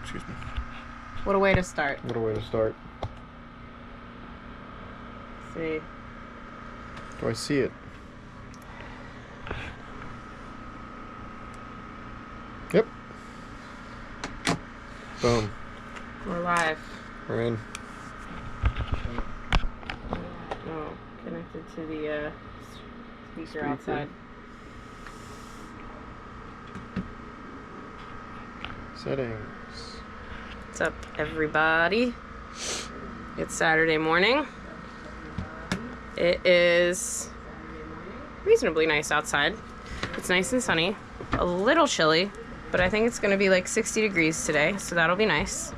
Excuse me. What a way to start. What a way to start. Let's see. Do I see it? Yep. Boom. We're live. We're in. Oh, connected to the speaker outside. Settings. What's up, everybody? It's Saturday morning. It is reasonably nice outside. It's nice and sunny. A little chilly, but I think it's going to be like 60 degrees today, so that'll be nice.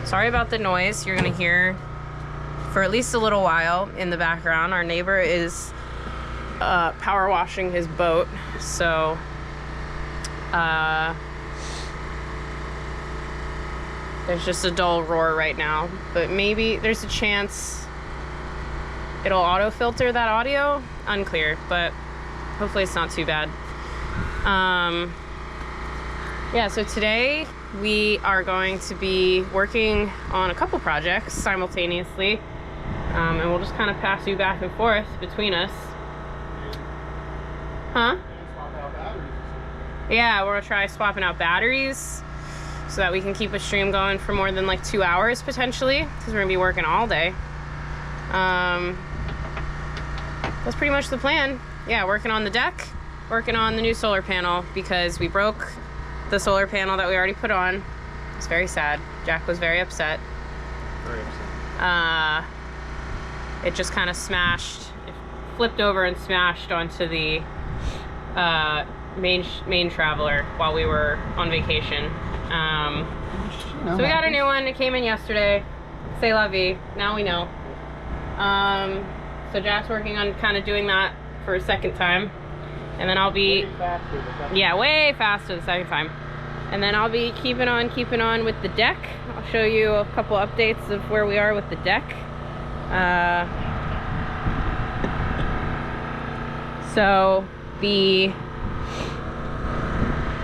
Sorry about the noise you're going to hear for at least a little while in the background. Our neighbor is power washing his boat, so there's just a dull roar right now, but maybe there's a chance it'll auto filter that audio. Unclear, but hopefully it's not too bad. Yeah, so today we are going to be working on a couple projects simultaneously, and we'll just kind of pass you back and forth between us. Huh? Yeah, we're gonna try swapping out batteries so that we can keep a stream going for more than like 2 hours potentially, because we're gonna be working all day. That's pretty much the plan. Yeah, working on the deck, working on the new solar panel, because we broke the solar panel that we already put on. It's very sad. Jack was very upset. Very upset. It just kind of smashed, it flipped over and smashed onto the main traveler while we were on vacation. So we got a new one. It came in yesterday. C'est la vie. Now we know. So Jack's working on kind of doing that for a second time, and then I'll be way faster the second time, and then I'll be keeping on with the deck. I'll show you a couple updates of where we are with the deck. So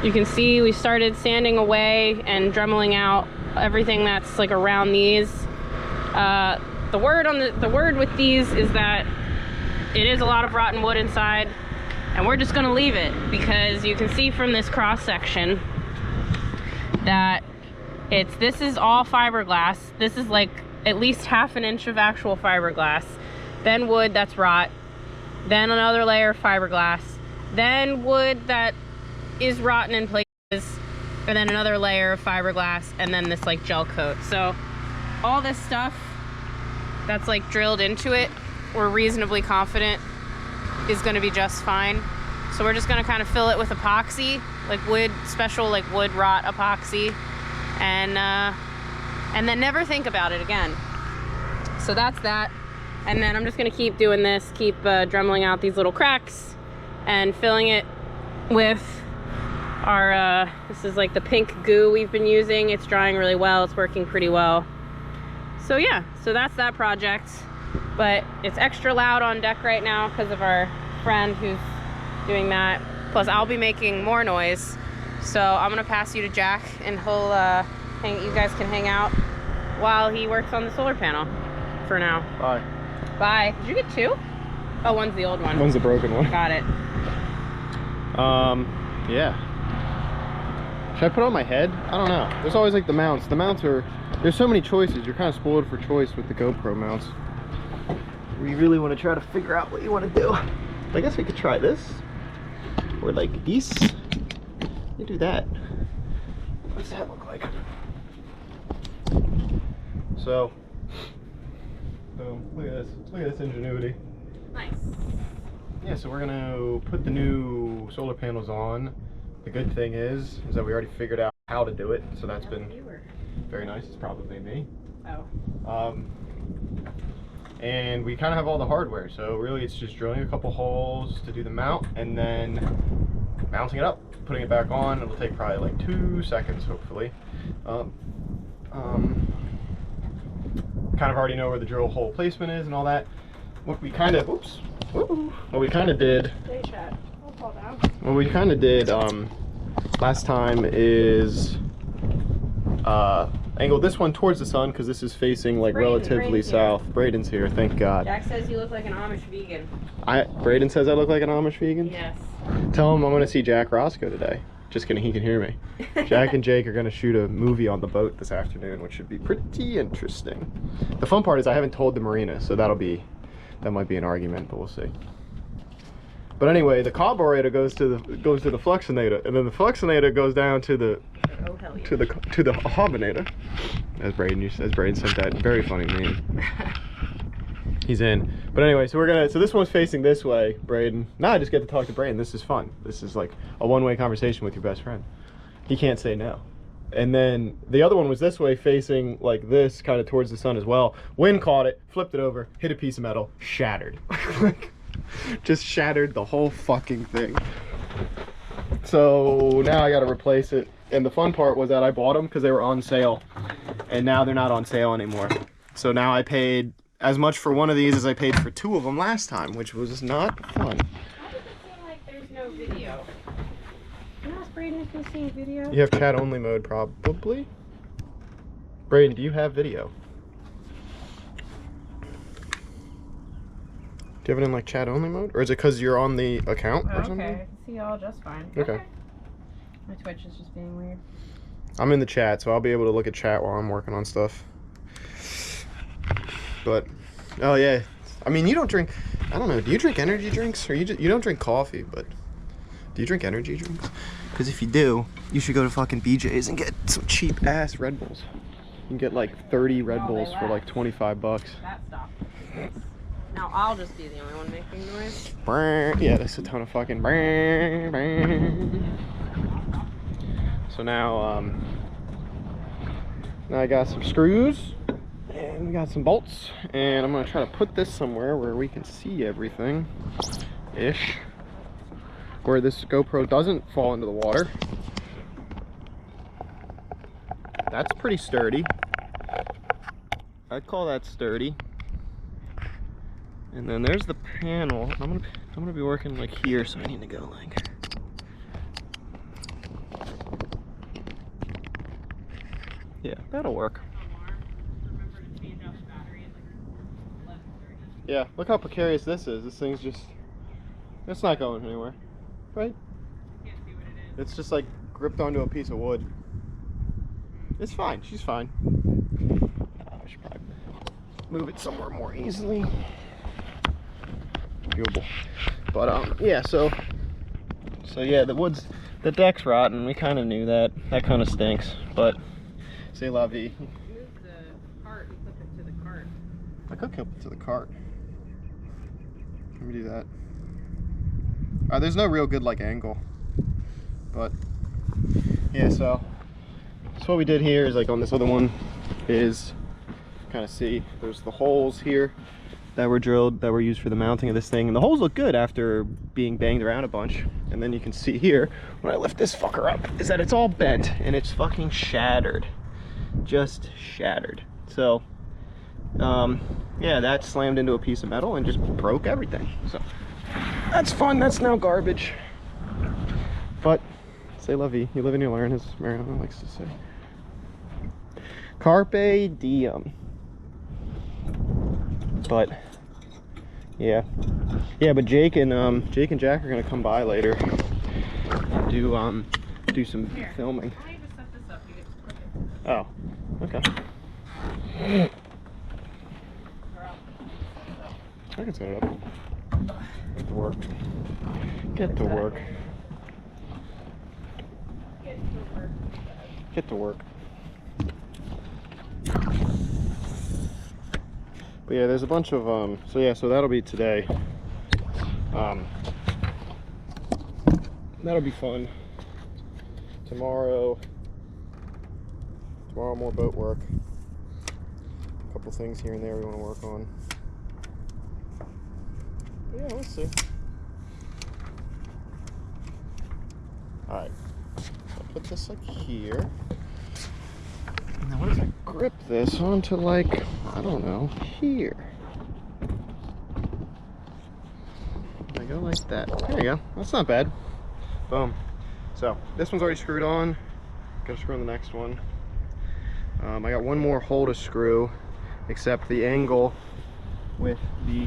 you can see we started sanding away and dremeling out everything that's like around these. The word with these is that it is a lot of rotten wood inside, and we're just gonna leave it, because you can see from this cross section that this is all fiberglass. This is like at least ½ inch of actual fiberglass, then wood that's rot, then another layer of fiberglass, then wood that is rotten in places, and then another layer of fiberglass, and then this like gel coat. So all this stuff that's like drilled into it, we're reasonably confident is going to be just fine. So we're just going to kind of fill it with epoxy, like special wood rot epoxy, and then never think about it again. So that's that. And then I'm just going to keep doing this, keep dremeling out these little cracks and filling it with our this is like the pink goo we've been using. It's drying really well. It's working pretty well. So yeah, so that's that project. But it's extra loud on deck right now because of our friend who's doing that. Plus I'll be making more noise. So I'm gonna pass you to Jack, and he'll you guys can hang out while he works on the solar panel for now. Bye. Bye. Did you get two? Oh, one's the old one. One's the broken one. Got it. Yeah. Should I put it on my head? I don't know. There's always like the mounts. The mounts are, there's so many choices. You're kind of spoiled for choice with the GoPro mounts. We really want to try to figure out what you want to do. I guess we could try this. Or like these. You do that. What's that look like? So, boom. Look at this. Look at this ingenuity. Nice. Yeah, so we're gonna put the new solar panels on. The good thing is that we already figured out how to do it, so that's been very nice. It's probably me. Oh. And we kind of have all the hardware, so really it's just drilling a couple holes to do the mount, and then mounting it up, putting it back on. It'll take probably like 2 seconds, hopefully. Kind of already know where the drill hole placement is and all that. What we kind of, what we kind of did. Hey, chat. Oh, fall down. What we kind of did last time is angle this one towards the sun because this is facing like relatively south. Braden's here, thank God. Jack says you look like an Amish vegan. Braden says I look like an Amish vegan? Yes. Tell him I'm going to see Jack Roscoe today. Just kidding, he can hear me. Jack and Jake are going to shoot a movie on the boat this afternoon, which should be pretty interesting. The fun part is I haven't told the marina, so that might be an argument, but we'll see. But anyway, the carburetor goes to the fluxinator, and then the fluxinator goes down to the carbonator. As Braden sent that very funny meme. He's in. But anyway, so this one's facing this way, Braden. Now I just get to talk to Braden. This is fun. This is like a one-way conversation with your best friend. He can't say no. And then the other one was this way, facing like this, kind of towards the sun as well. Wind caught it, flipped it over, hit a piece of metal, shattered. Just shattered the whole fucking thing. So now I gotta replace it. And the fun part was that I bought them because they were on sale. And now they're not on sale anymore. So now I paid as much for one of these as I paid for two of them last time, which was not fun. How does it seem like there's no video? Can you ask Braden if he's seeing video? You have chat only mode probably. Braden, do you have video? Do you have it in like chat only mode? Or is it because you're on the account or something? Okay, I can see y'all just fine. Okay. My Twitch is just being weird. I'm in the chat, so I'll be able to look at chat while I'm working on stuff. But, oh yeah. I mean, you don't drink, I don't know, do you drink energy drinks? Or you don't drink coffee, but do you drink energy drinks? Because if you do, you should go to fucking BJ's and get some cheap ass Red Bulls. You can get like 30 Red Bulls for like 25 bucks. That stopped. Now I'll just be the only one making noise. Yeah, that's a ton of fucking. So now, now I got some screws and we got some bolts, and I'm gonna try to put this somewhere where we can see everything, ish, where this GoPro doesn't fall into the water. That's pretty sturdy. I'd call that sturdy. And then there's the panel. I'm gonna be working like here, so I need to go like. Yeah, that'll work. Yeah, look how precarious this is. This thing's just, it's not going anywhere, right? It's just like gripped onto a piece of wood. It's fine, she's fine. I should probably move it somewhere more easily. Viewable. But yeah, so yeah, the deck's rotten. We kind of knew that. That kind of stinks, but c'est la vie. Move the cart and clip it to the cart. I could clip it to the cart. Let me do that. There's no real good like angle, but yeah. So what we did here is like on this other one is kind of see there's the holes here that were drilled, that were used for the mounting of this thing, and the holes look good after being banged around a bunch. And then you can see here when I lift this fucker up is that it's all bent and it's fucking shattered, just shattered. So yeah, that slammed into a piece of metal and just broke everything. So that's fun. That's now garbage, but c'est la vie. You live and you learn, as Mariana likes to say. Carpe diem. But yeah, but Jake and Jack are gonna come by later, do some filming. Why don't you just set this up? You get to clip it. Oh, okay. I can set it up. Get to work. Get to work. Get to work. But yeah, there's a bunch of so yeah, so that'll be today. That'll be fun. Tomorrow more boat work. A couple things here and there we want to work on. But yeah, let's see. Alright. So I'll put this like here. And then what if I grip this onto like, I don't know, here. There we go. go like that. There you go. That's not bad. Boom. So this one's already screwed on. Gotta screw on the next one. I got one more hole to screw, except the angle with the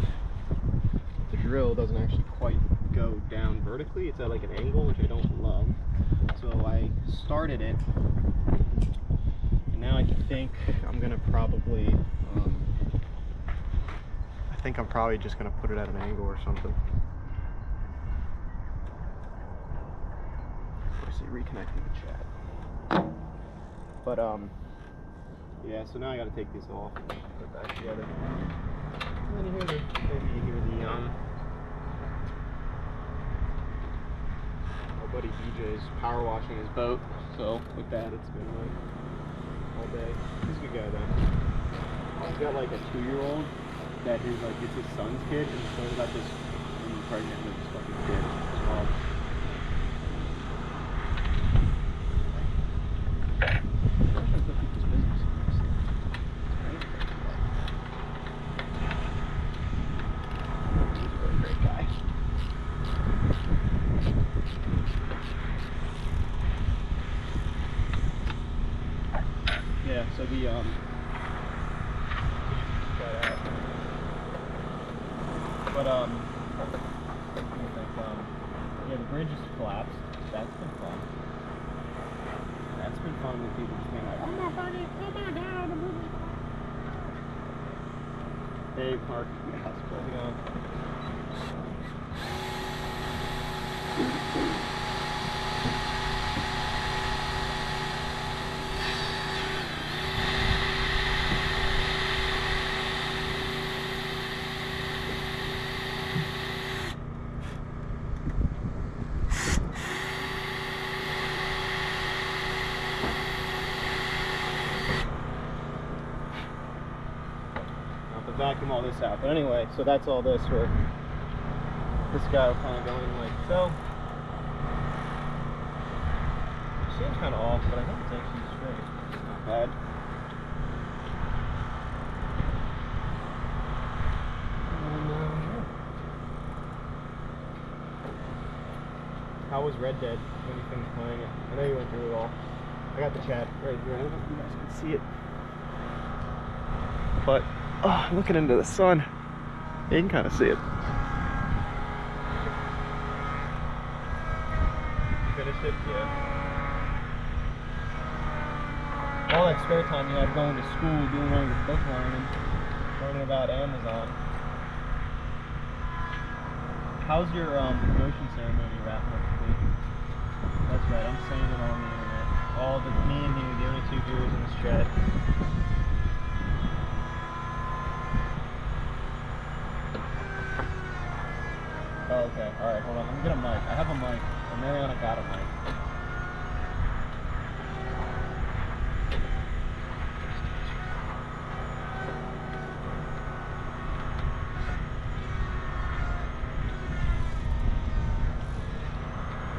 drill doesn't actually quite go down vertically. It's at like an angle, which I don't love. So I started it, and now I think I'm gonna probably I'm probably just gonna put it at an angle or something. Obviously reconnecting the chat. But yeah, so now I gotta take this off and put it back together. And then maybe you hear the our buddy DJ's power washing his boat. So with that, it's been like all day. He's a good guy though. He's got like a 2-year-old that is like, it's his son's kid, and so he's got this woman pregnant with this fucking kid. Yeah, so the yeah, the bridge is collapsed. That's been fun. That's been fun with people just being like, oh my god, the bridge is collapsed. Hey, Mark. Yeah, how's it going? Vacuum all this out, but anyway, so that's all this where this guy will kind of go in like so. It seems kind of off, but I think it's actually straight. It's not bad. How was Red Dead when you finished playing it? I know you went through it all. I got the chat right here. I don't know if you guys can see it, but I'm looking into the sun. You can kind of see it. You finished it? Yeah. All that spare time you had going to school, doing all your book learning about Amazon. How's your promotion ceremony wrapping up to be? That's right, I'm saying it on the internet. Me and you, the only 2 viewers in this chat. Oh, okay. Alright, hold on. Let me get a mic. I have a mic. And Mariana got a mic.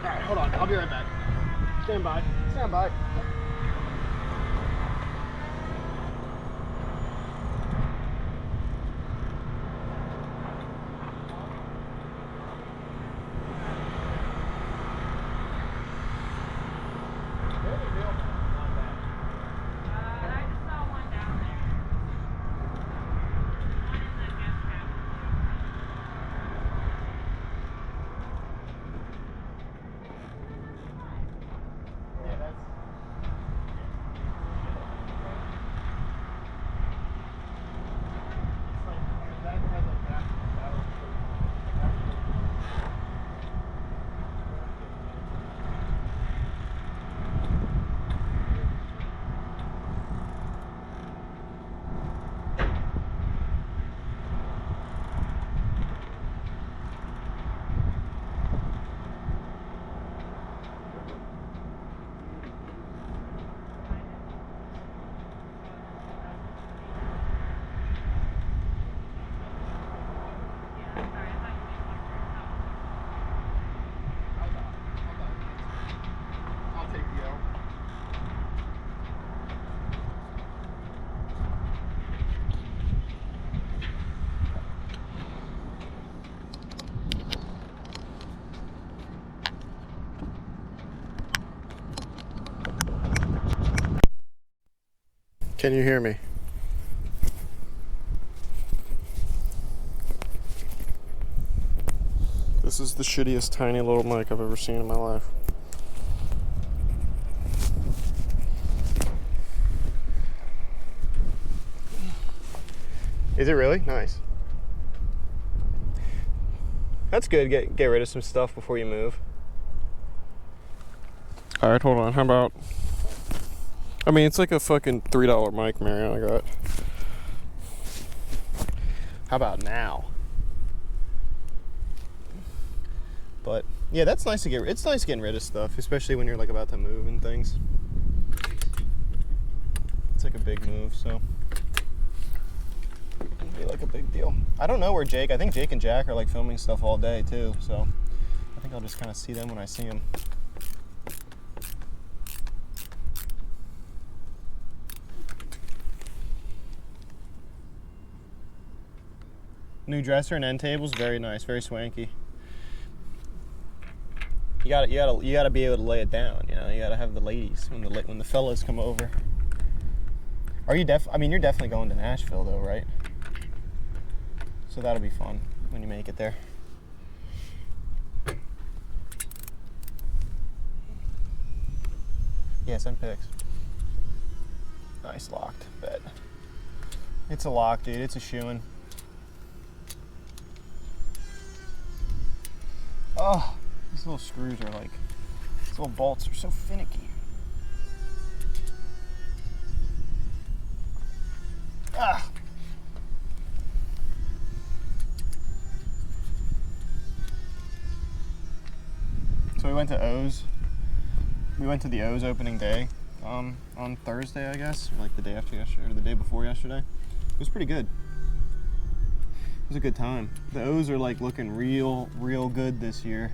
Alright, hold on. I'll be right back. Stand by. Stand by. Can you hear me? This is the shittiest tiny little mic I've ever seen in my life. Is it really? Nice. That's good. Get rid of some stuff before you move. All right, hold on. How about... I mean, it's like a fucking $3 mic, Marion, I got. How about now? But yeah, that's nice to get. It's nice getting rid of stuff, especially when you're like about to move and things. It's like a big move, so it'd be like a big deal. I don't know where Jake. I think Jake and Jack are like filming stuff all day too, so I think I'll just kind of see them when I see them. New dresser and end tables, very nice, very swanky. You gotta be able to lay it down. You know, you gotta have the ladies when the fellas come over. Are you I mean, you're definitely going to Nashville though, right? So that'll be fun when you make it there. Yeah, send pics. Nice locked bed. It's a lock, dude. It's a shoe-in. Oh, these little screws are like, these little bolts are so finicky. Ah. So we went to O's. We went to the O's opening day on Thursday, I guess, or like the day after yesterday, or the day before yesterday. It was pretty good. It was a good time. The O's are like looking real good this year.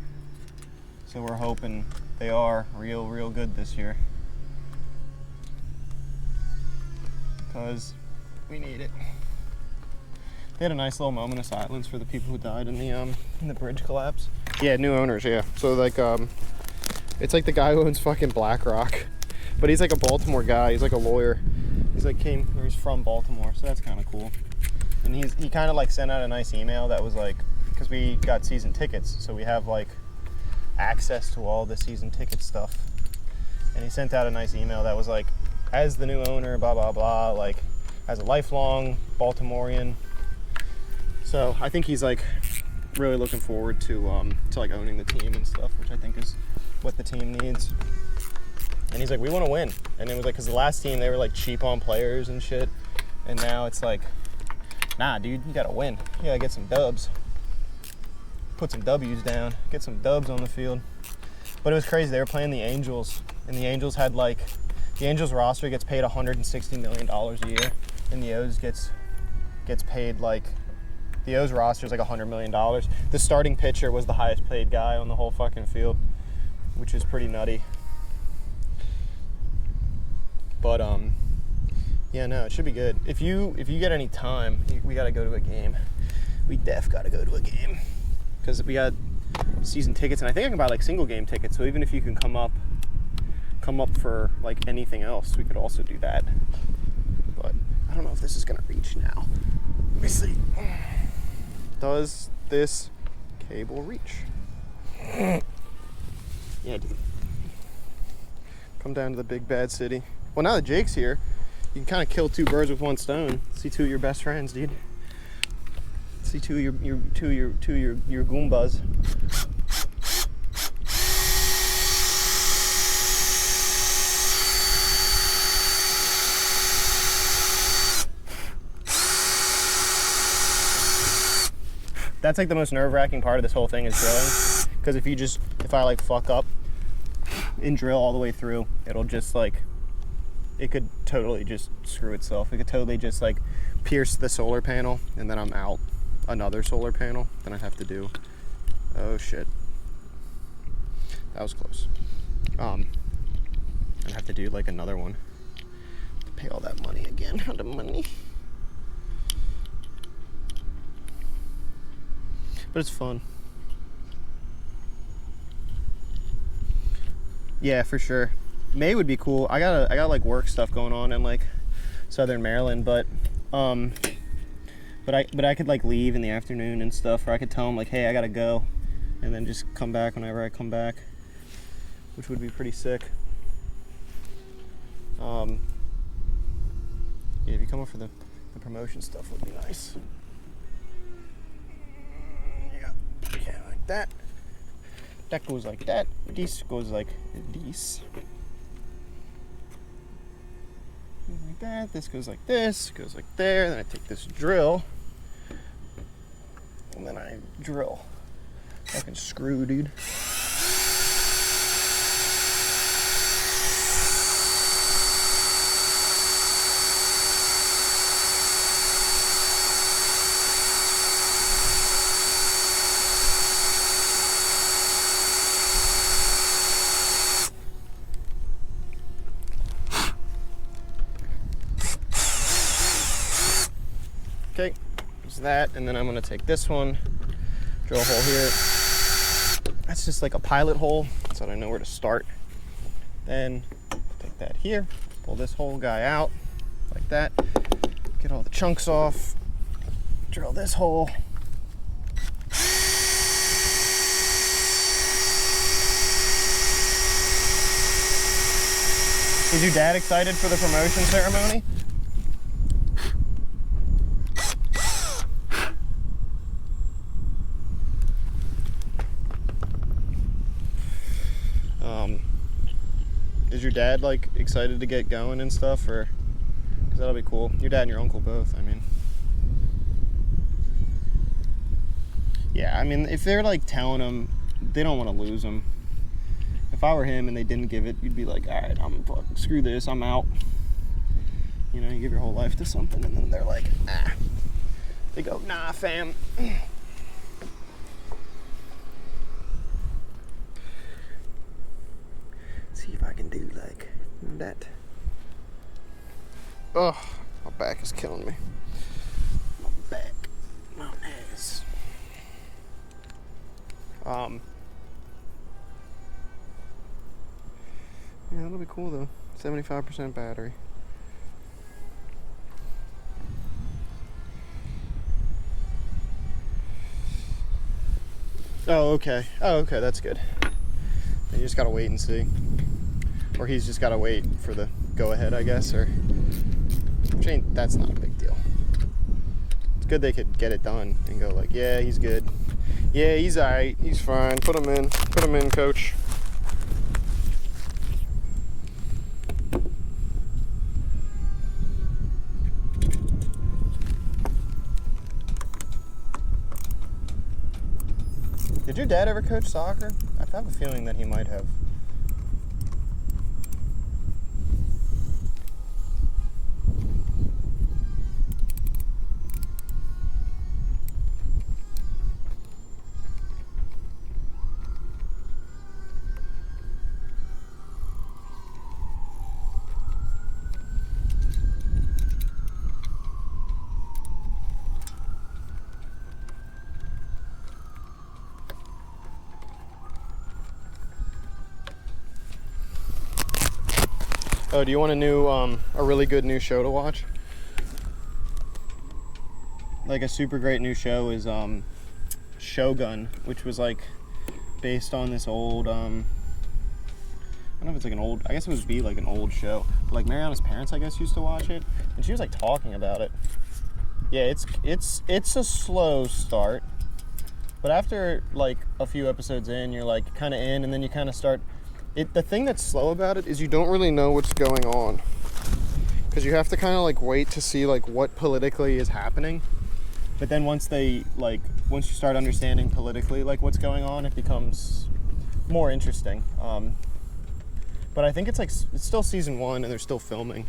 So we're hoping they are real good this year. Because we need it. They had a nice little moment of silence for the people who died in the bridge collapse. Yeah, new owners, yeah. So like it's like the guy who owns fucking BlackRock. But he's like a Baltimore guy, he's like a lawyer. He's from Baltimore, so that's kinda cool. And he kind of like sent out a nice email that was like, because we got season tickets, so we have like access to all the season ticket stuff. And he sent out a nice email that was like, as the new owner, blah blah blah, like as a lifelong Baltimorean. So I think he's like really looking forward to like owning the team and stuff, which I think is what the team needs. And he's like, we want to win. And it was like, because the last team, they were like cheap on players and shit, and now it's like, nah, dude, you gotta win. You gotta get some dubs. Put some W's down. Get some dubs on the field. But it was crazy. They were playing the Angels, and the Angels had like, the Angels roster gets paid $160 million a year, and the O's gets paid like, the O's roster is like $100 million. The starting pitcher was the highest paid guy on the whole fucking field, which is pretty nutty. But yeah, no, it should be good. If you get any time, we gotta go to a game. We gotta go to a game. Because we got season tickets, and I think I can buy like single game tickets, so even if you can come up for like anything else, we could also do that. But I don't know if this is gonna reach now. Let me see. Does this cable reach? Yeah, dude. Come down to the big bad city. Well, now that Jake's here, you can kind of kill two birds with one stone. See two of your best friends, dude. See two of your Goombas. That's like the most nerve-wracking part of this whole thing is drilling. Because if I like fuck up and drill all the way through, it'll just like, it could totally just screw itself. It could totally just like pierce the solar panel, and then I'm out another solar panel. Then I'd have to do, oh shit. That was close. I'd have to do like another one to pay all that money again. All the money. But it's fun. Yeah, for sure. May would be cool. I got like work stuff going on in like Southern Maryland, but I could like leave in the afternoon and stuff, or I could tell him like, hey, I gotta go, and then just come back whenever I come back, which would be pretty sick. Yeah, if you come up for the promotion stuff would be nice. Yeah, like that. That goes like that. This goes like this. Like that. This goes like this. Goes like there. Then I take this drill, and then I drill. Fucking screw, dude. Okay, there's that, and then I'm gonna take this one, drill a hole here. That's just like a pilot hole, so I know where to start. Then take that here, pull this whole guy out, like that. Get all the chunks off, drill this hole. Is your dad excited for the promotion ceremony? Is your dad like excited to get going and stuff, or? Because that'll be cool. Your dad and your uncle both, I mean. Yeah, I mean, if they're like telling him, they don't want to lose him. If I were him and they didn't give it, you'd be like, all right, I'm fucking, screw this, I'm out. You know, you give your whole life to something and then they're like, ah. They go, nah, fam. See if I can do like that. Oh, my back is killing me. My back, my ass. Yeah, that'll be cool though. 75% battery. Oh, okay. Oh, okay, that's good. You just gotta wait and see. Or he's just gotta wait for the go-ahead, I guess, or... Which ain't, that's not a big deal. It's good they could get it done and go like, yeah, he's good. Yeah, he's alright. He's fine. Put him in. Put him in, coach. Did your dad ever coach soccer? I have a feeling that he might have. Oh, do you want a really good new show to watch? Like a super great new show is Shogun, which was like based on this old I don't know if it's like an old, I guess it would be like an old show. Like Mariana's parents, I guess, used to watch it, and she was like talking about it. Yeah, it's a slow start, but after like a few episodes in, you're like kind of in, and then you kind of start. The thing that's slow about it is you don't really know what's going on, because you have to kind of like wait to see like what politically is happening. But then once you start understanding politically like what's going on, it becomes more interesting. But I think it's still season 1 and they're still filming,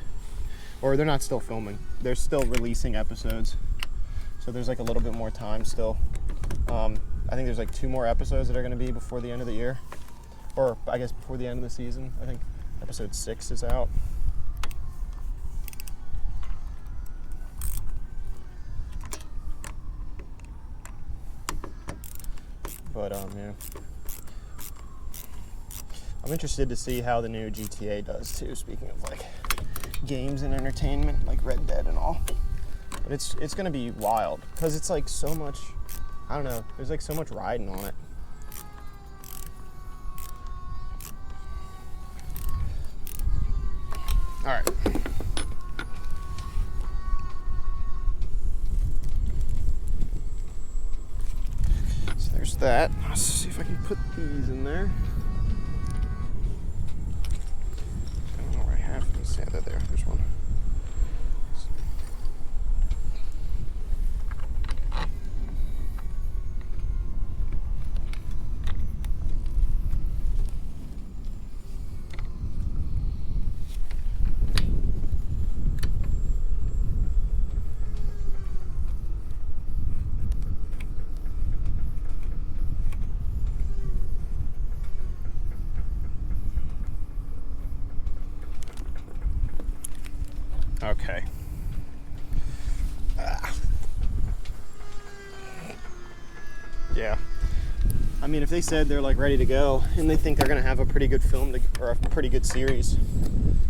or they're not still filming. They're still releasing episodes, so there's like a little bit more time still. I think there's like 2 more episodes that are going to be before the end of the year. Or I guess before the end of the season. I think episode 6 is out. But yeah. I'm interested to see how the new GTA does too, speaking of like games and entertainment like Red Dead and all. But it's gonna be wild because it's like so much. I don't know. There's like so much riding on it. All right. So there's that. Let's see if I can put these in there. I don't know where I have these. Yeah, they're there. There's one. Okay. Yeah. I mean, if they said they're like ready to go and they think they're gonna have a pretty good film or a pretty good series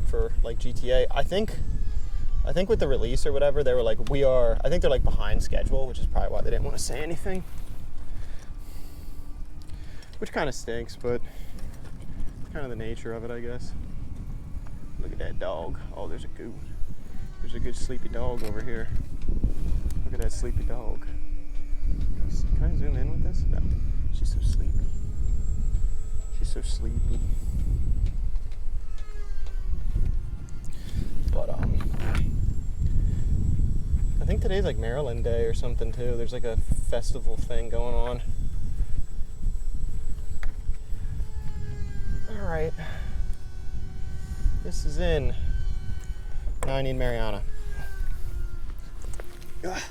for like GTA, I think with the release or whatever, they were like, I think they're like behind schedule, which is probably why they didn't want to say anything. Which kind of stinks, but it's kind of the nature of it, I guess. Look at that dog. Oh, there's a goat. There's a good sleepy dog over here. Look at that sleepy dog. Can I zoom in with this? No. She's so sleepy. She's so sleepy. But I think today's like Maryland Day or something too. There's like a festival thing going on. All right. This is in. Now I need Mariana. Ugh.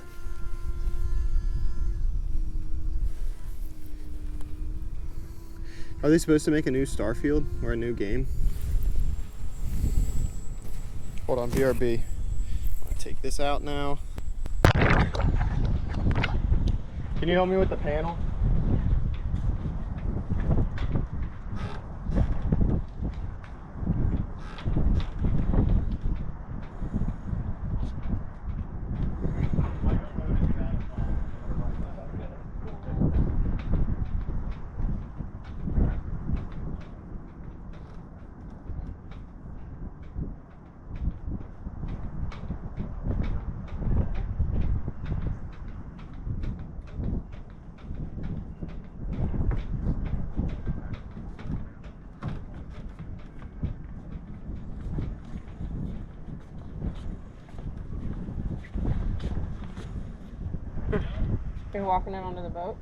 Are they supposed to make a new Starfield or a new game? Hold on, BRB. I'll take this out now. Can you help me with the panel? You're walking in onto the boat?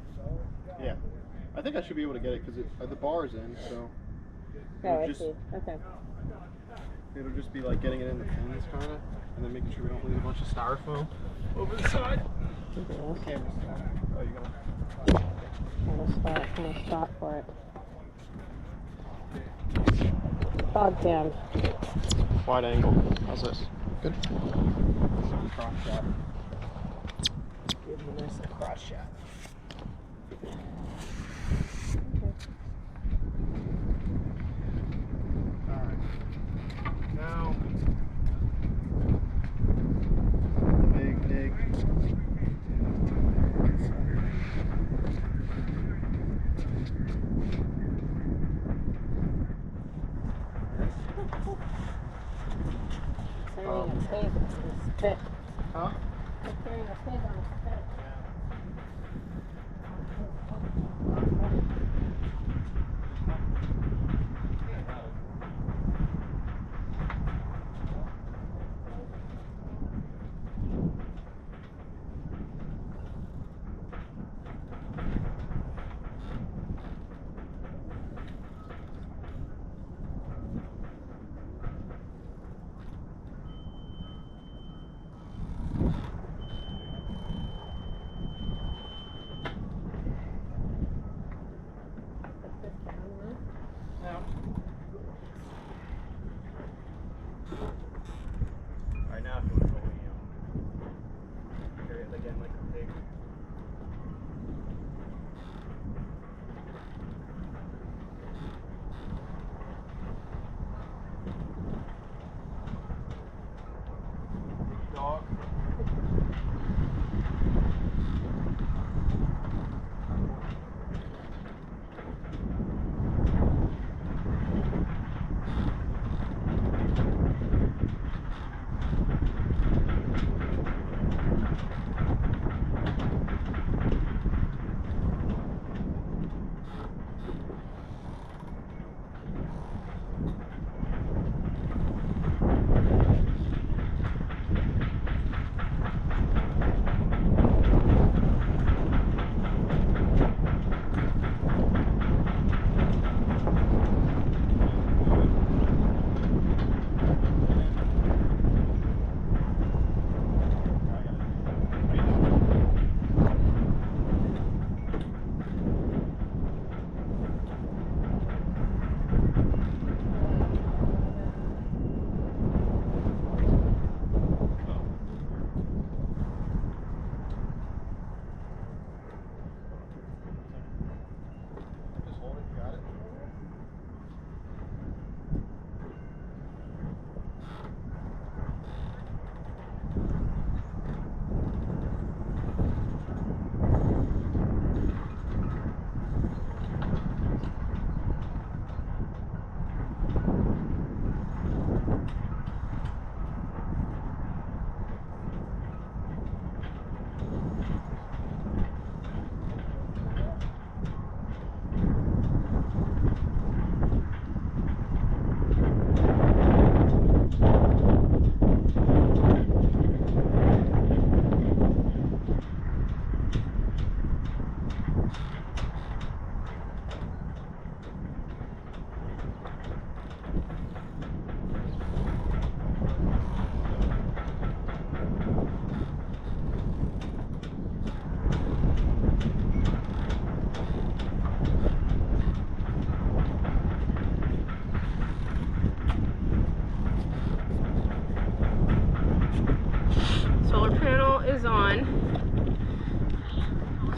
Yeah. I think I should be able to get it because the bar's in, so. Yeah, I see. Okay. It'll just be like getting it in the pins, kind of, and then making sure we don't lose a bunch of styrofoam over the side. The camera's still. Oh, you gonna? I'm gonna spot for it. Dog cam. Wide angle. How's this? Good. Cross shot. Give him a nice little cross shot. Alright. Now, big dig. Carrying a pig on his spit. Huh? Carrying a pig on his spit.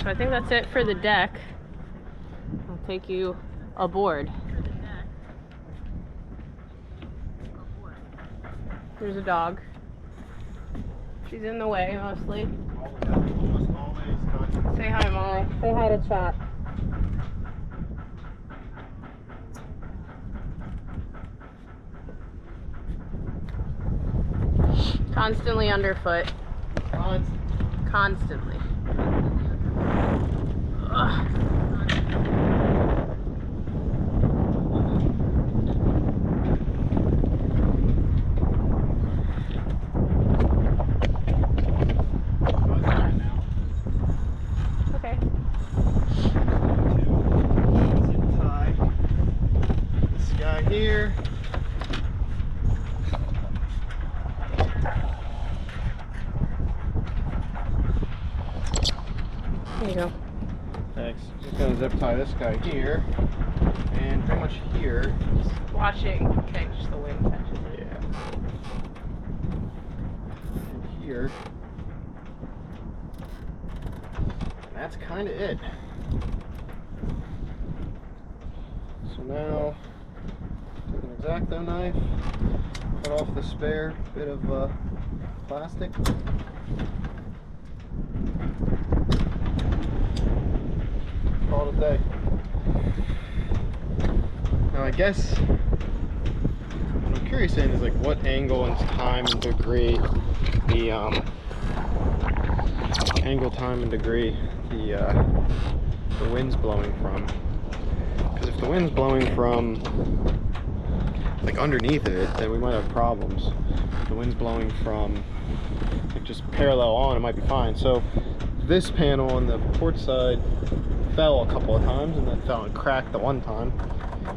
So I think that's it for the deck. I'll take you aboard. There's a dog. She's in the way mostly. Say hi, Molly. Say hi to chat. Constantly underfoot. Constantly. Ugh. Okay. Tie this guy here. There you go. Thanks. Just gonna zip tie this guy here, and pretty much here. Watching. Okay, just the wind catches it. Yeah. And here. And that's kind of it. So now, take an X-Acto knife, cut off the spare bit of plastic. Call it a day. Now I guess what I'm curious in is like what angle and time and degree the the wind's blowing from. Because if the wind's blowing from like underneath of it, then we might have problems. If the wind's blowing from like just parallel on, it might be fine. So this panel on the port side fell a couple of times and then fell and cracked the one time.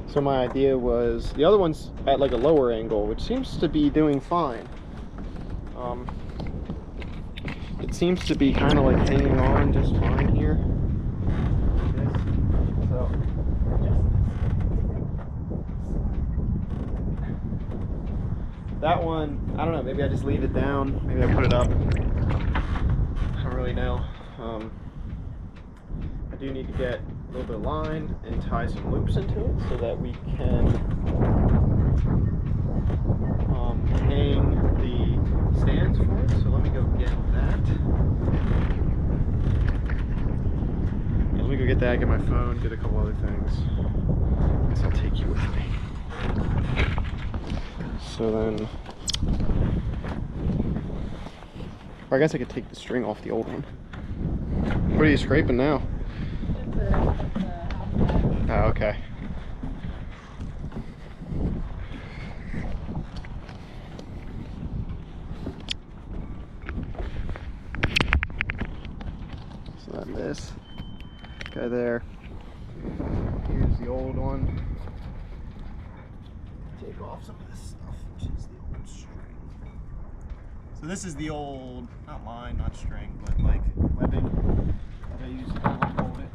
So my idea was the other one's at like a lower angle, which seems to be doing fine. It seems to be kind of like hanging on just fine here. So that one, I don't know, maybe I just leave it down, maybe I put it up. I don't really know. I do need to get a little bit of line and tie some loops into it so that we can hang the stands for it. So let me go get that. Yeah, let me go get that, get my phone, get a couple other things. I guess I'll take you with me. So then, or I guess I could take the string off the old one. What are you scraping now? Oh, okay. So then this guy there. Here's the old one. Take off some of this stuff, which is the old string. So this is the old, not line, not string, but like webbing that I use to hold it.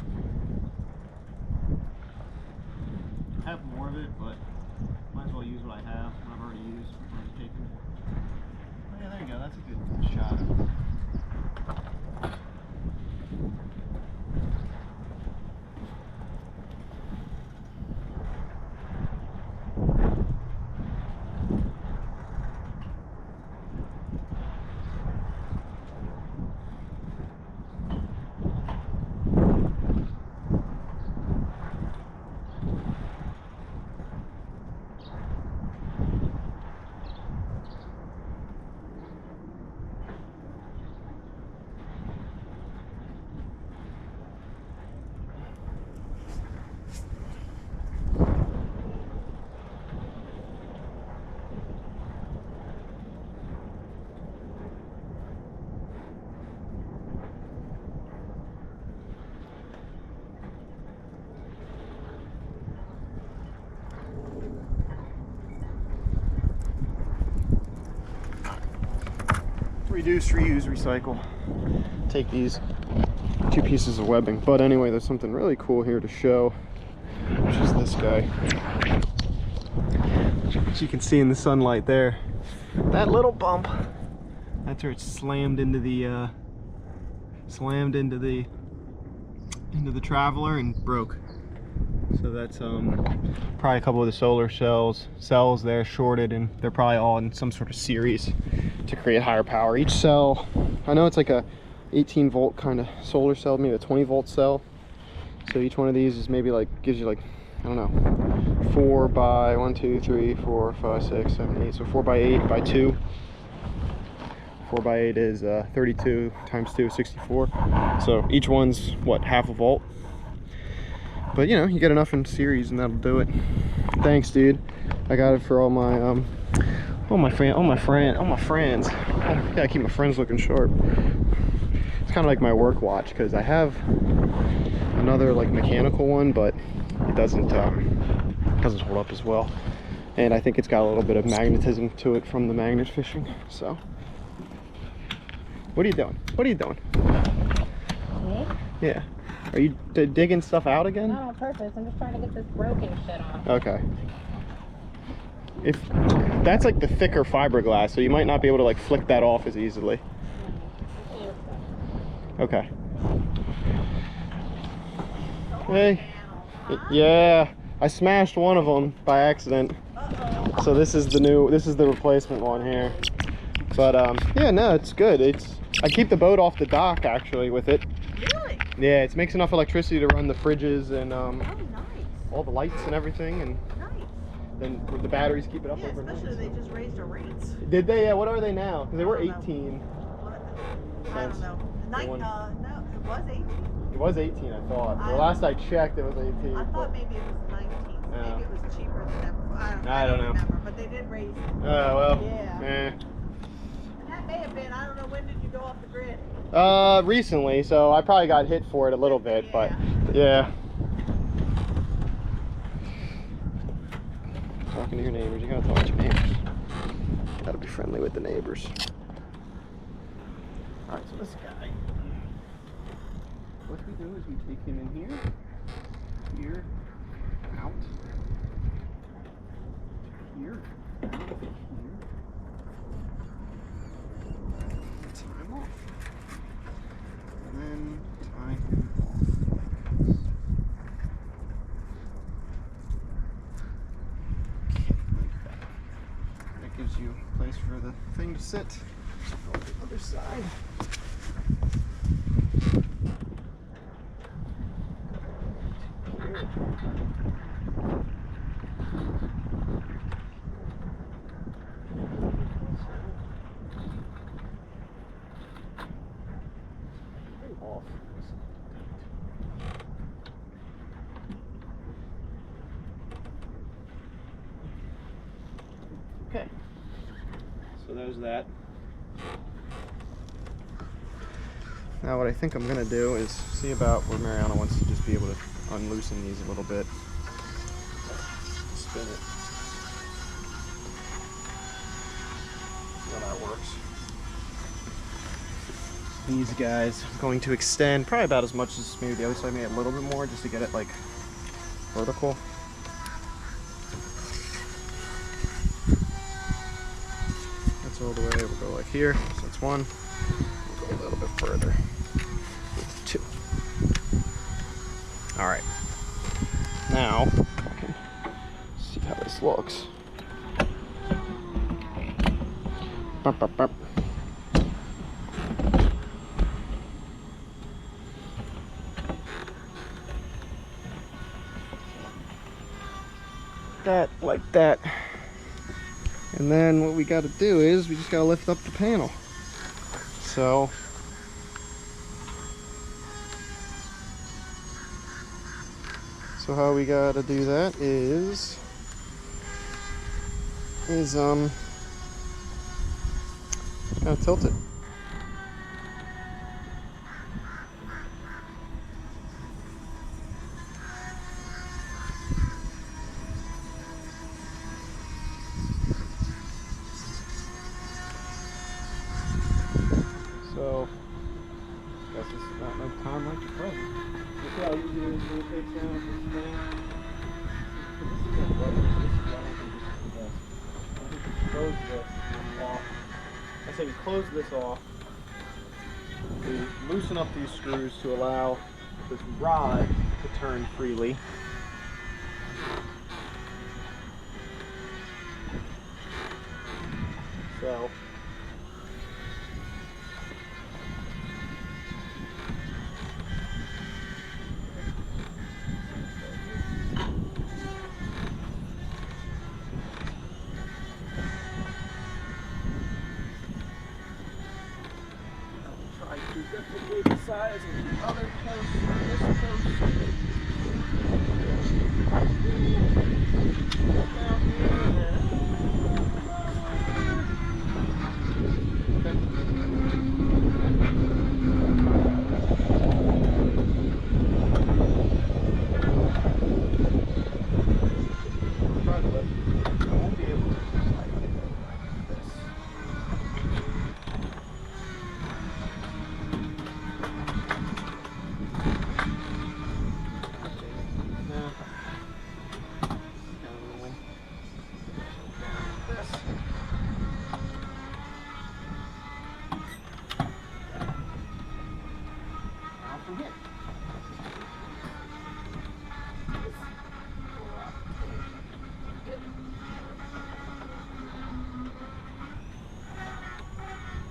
I have more of it, but might as well use what I have. What I've already used, what I've already taken. Oh yeah, there you go. That's a good shot. Reduce, reuse, recycle. Take these 2 pieces of webbing. But anyway, there's something really cool here to show, which is this guy. Which you can see in the sunlight there. That little bump. That's where it's slammed into the into the Traveler and broke. So that's probably a couple of the solar cells there shorted, and they're probably all in some sort of series to create higher power. Each cell, I know it's like a 18 volt kind of solar cell, maybe a 20 volt cell. So each one of these is maybe like, gives you like, I don't know, 4 by 1, 2, 3, 4, 5, 6, 7, 8. So 4 by 8 by 2. 4 by 8 is 32 times 2 is 64. So each one's what, half a volt. But you know, you get enough in series and that'll do it. Thanks, dude. I got it for all my friends. Gotta keep my friends looking sharp. It's kind of like my work watch, because I have another like mechanical one, but it doesn't hold up as well. And I think it's got a little bit of magnetism to it from the magnet fishing. So, what are you doing? What are you doing? Me? Yeah. Are you digging stuff out again? Not on purpose. I'm just trying to get this broken shit off. Okay. If that's like the thicker fiberglass, so you might not be able to like flick that off as easily. Okay. Hey. Yeah, I smashed one of them by accident. So this is the replacement one here. But yeah, no, it's good. I keep the boat off the dock actually with it. Really? Yeah, it makes enough electricity to run the fridges and Oh, nice. all the lights and everything, and Nice. then the batteries keep it up Yeah, overnight. especially they just raised the rates. Did they? Yeah, what are they now? Because they were I don't know. 18. I don't know. The one- No, it was 18. It was 18, I thought. The I- last I checked, it was 18. I but- thought maybe it was 19. So Yeah. maybe it was cheaper than that. I don't know. Remember, but they did raise it. Oh, well. Yeah. Eh. And that may have been, I don't know, when did you go off the grid? Recently, so I probably got hit for it a little bit, but yeah. Talking to your neighbors, you gotta talk to your neighbors. Gotta be friendly with the neighbors. Alright, so this guy, what we do is we take him in here, out, here, out, here. Tie him off. And then tie him off like this. Okay, like that. That gives you a place for the thing to sit. On the other side. Off. Okay, so there's that. Now what I think I'm gonna do is see about where Mariana wants to just be able to unloosen these a little bit. Spin it. See how that works. These guys I'm going to extend probably about as much as maybe the other side, maybe a little bit more, just to get it like vertical. That's all the way. We'll go like here. So that's one. We'll go a little bit further with two. All right. Now I can see how this looks. Bump, bump, bump. That like that, and then what we got to do is we just got to lift up the panel. So how we got to do that is kind of tilt it. So, guess this is not enough time like the present. Look how easy it is to take down this thing. This is a rubber. This is why I don't think this is the best. I think we close this off. I say we close this off. We loosen up these screws to allow this rod to turn freely. So try to replicate the size of the other post and this post. Down here.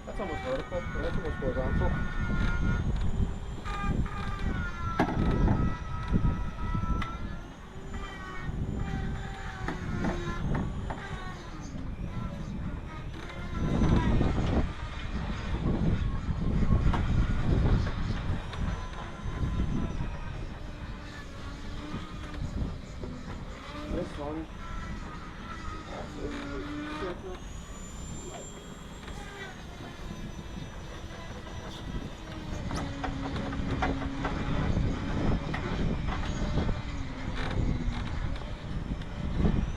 That's almost vertical, or that's almost horizontal. This one also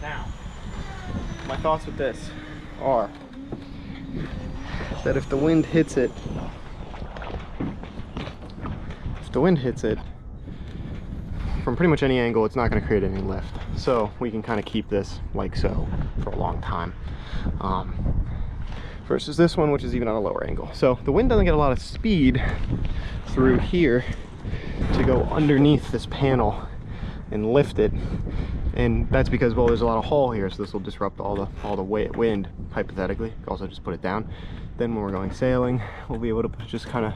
now, my thoughts with this are that if the wind hits it, from pretty much any angle, it's not going to create any lift. So we can kind of keep this like so for a long time. Versus this one, which is even on a lower angle. So the wind doesn't get a lot of speed through here to go underneath this panel and lift it. And that's because, well, there's a lot of haul here, so this will disrupt all the wind, hypothetically. Also just put it down. Then when we're going sailing, we'll be able to just kind of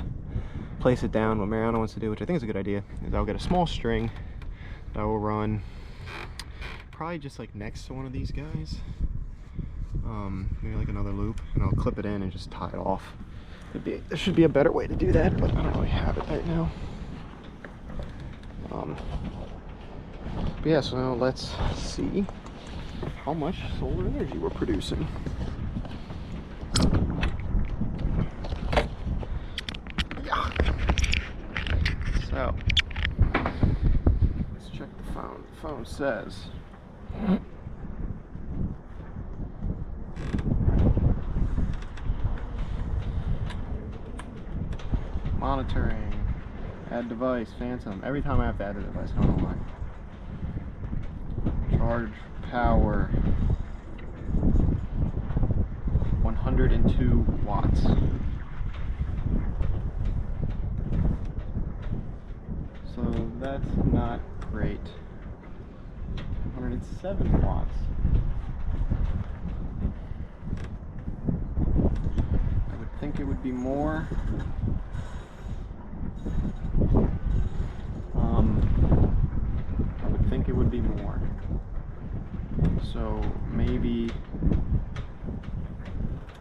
place it down. What Mariana wants to do, which I think is a good idea, is I'll get a small string that I will run probably just like next to one of these guys, maybe like another loop, and I'll clip it in and just tie it off. There should be a better way to do that, but I don't really have it right now. But yeah, so now let's see how much solar energy we're producing. Yeah. So let's check the phone. The phone says monitoring, add device, phantom. Every time I have to add a device, I don't know why. Charge power 102 watts. So that's not great. 107 watts. I would think it would be more. I would think it would be more. So maybe,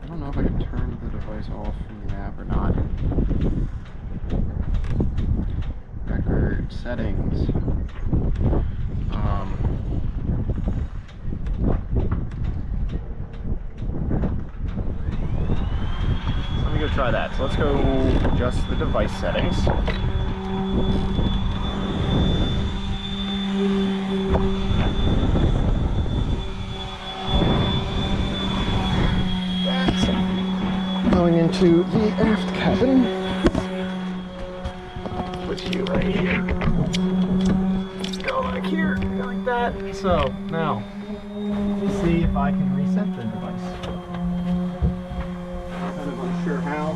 I don't know if I can turn the device off from the app or not. Record settings. Let me go try that. So let's go adjust the device settings. Going into the aft cabin. Put you right here. Go back here, go like that. So now, let's see if I can reset the device. Kind of unsure how.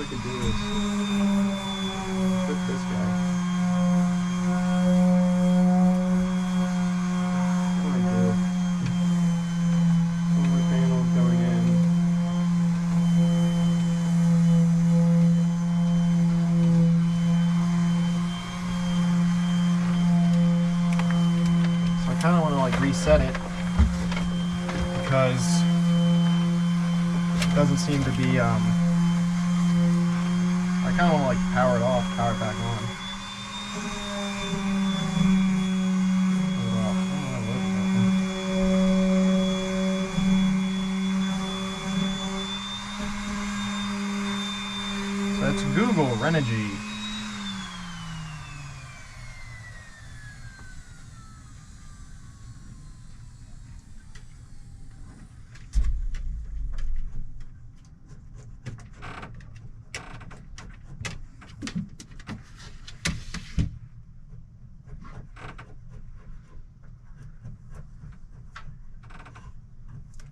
could do is put this guy. What do I do? Solar panels going in. So I kind of want to like reset it because it doesn't seem to be I kind of want to like power it off, power it back on. So that's Google Renogy.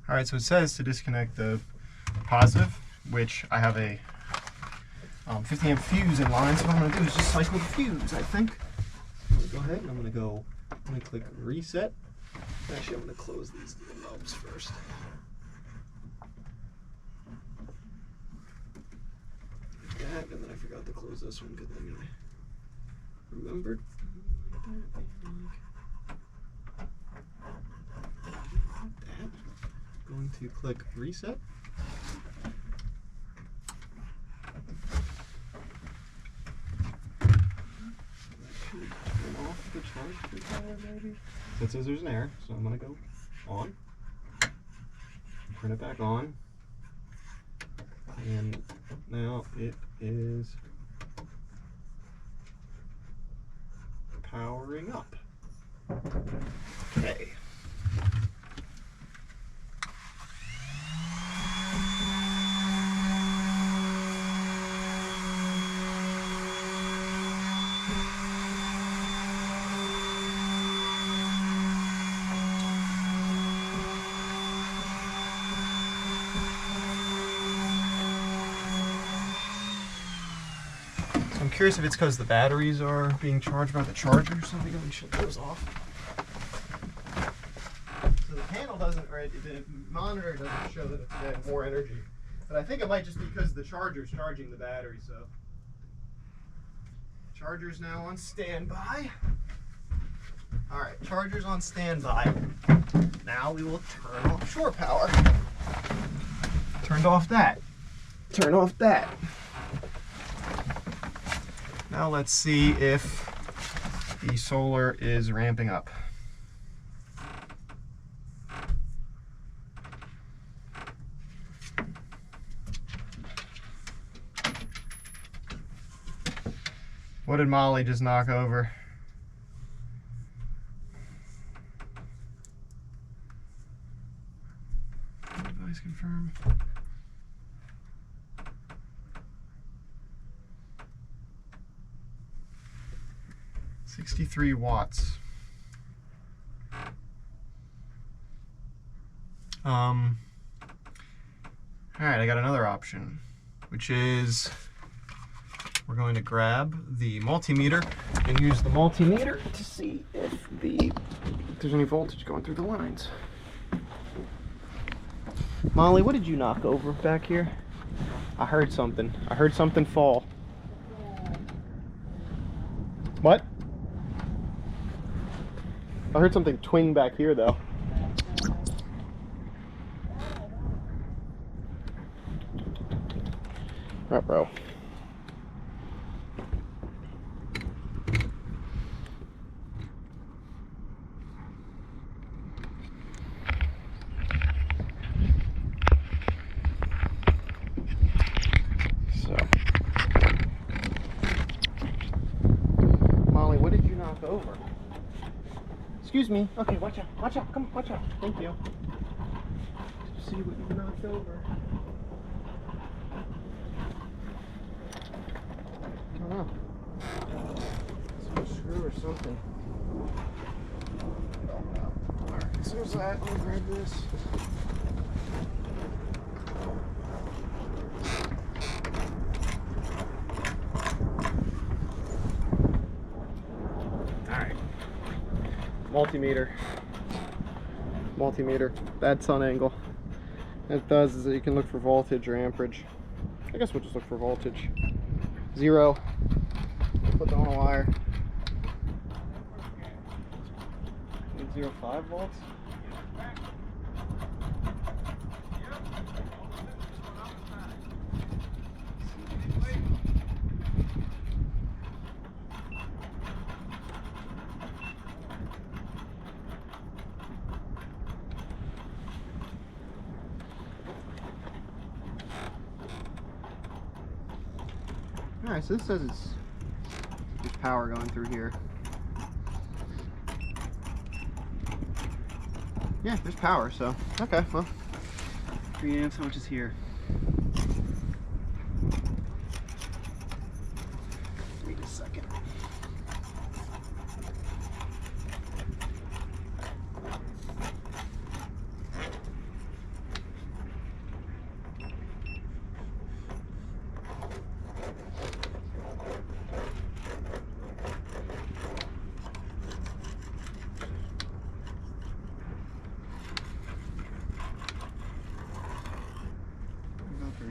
Alright, so it says to disconnect the positive, which I have a 50 amp fuse in line, so what I'm going to do is just cycle the fuse, I think. I'm going to go ahead and I'm going to click reset. Actually, I'm going to close these knobs first. Like that, and then I forgot to close this one because then I remembered. Going to click reset. Turn off the charge controller, maybe. It says there's an error, so I'm gonna go on. Turn it back on, and now it is powering up. Okay. I'm curious if it's because the batteries are being charged by the charger, so I'm going to shut those off. So the panel doesn't, or the monitor doesn't show that it's getting more energy. But I think it might just be because the charger's charging the battery, so. Charger's now on standby. Alright, charger's on standby. Now we will turn off shore power. Turned off that. Turn off that. Now let's see if the solar is ramping up. What did Molly just knock over? Device confirm. 63 watts. All right, I got another option, which is we're going to grab the multimeter and use the multimeter to see if there's any voltage going through the lines. Molly, what did you knock over back here? I heard something. I heard something fall. What? I heard something twing back here, though. Right, bro. So, Molly, what did you knock over? Excuse me. Okay, watch out. Watch out. Come on, watch out. Thank you. Let's see what you knocked over. I don't know. Some screw or something. Alright, so there's that. Let me grab this. multimeter. Bad sun angle. What it does is that you can look for voltage or amperage. I guess we'll just look for voltage. 0. Put that on a wire. 0.05 volts. Alright, so this says there's power going through here. Yeah, there's power, so okay, well, 3 amps, how much is here? Wait a second.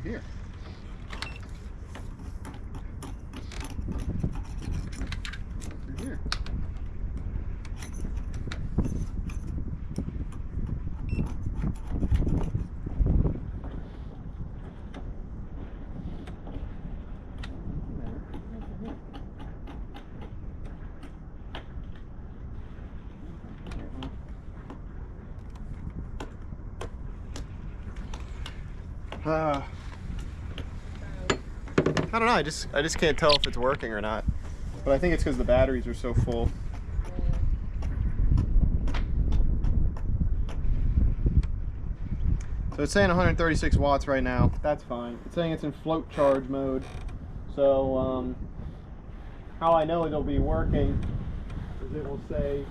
Here. Here. I don't know, I just can't tell if it's working or not. But I think it's because the batteries are so full. So it's saying 136 watts right now. That's fine. It's saying it's in float charge mode. So how I know it'll be working is it will say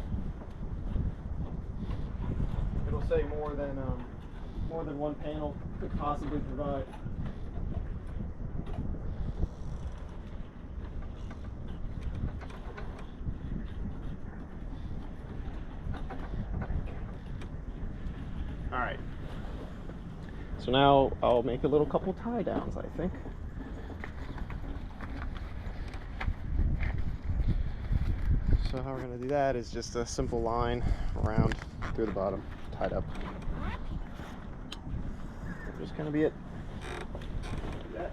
more than one panel could possibly provide. All right. So now I'll make a little couple tie downs, I think. So how we're gonna do that is just a simple line around through the bottom, tied up. That's just gonna be it. Do that.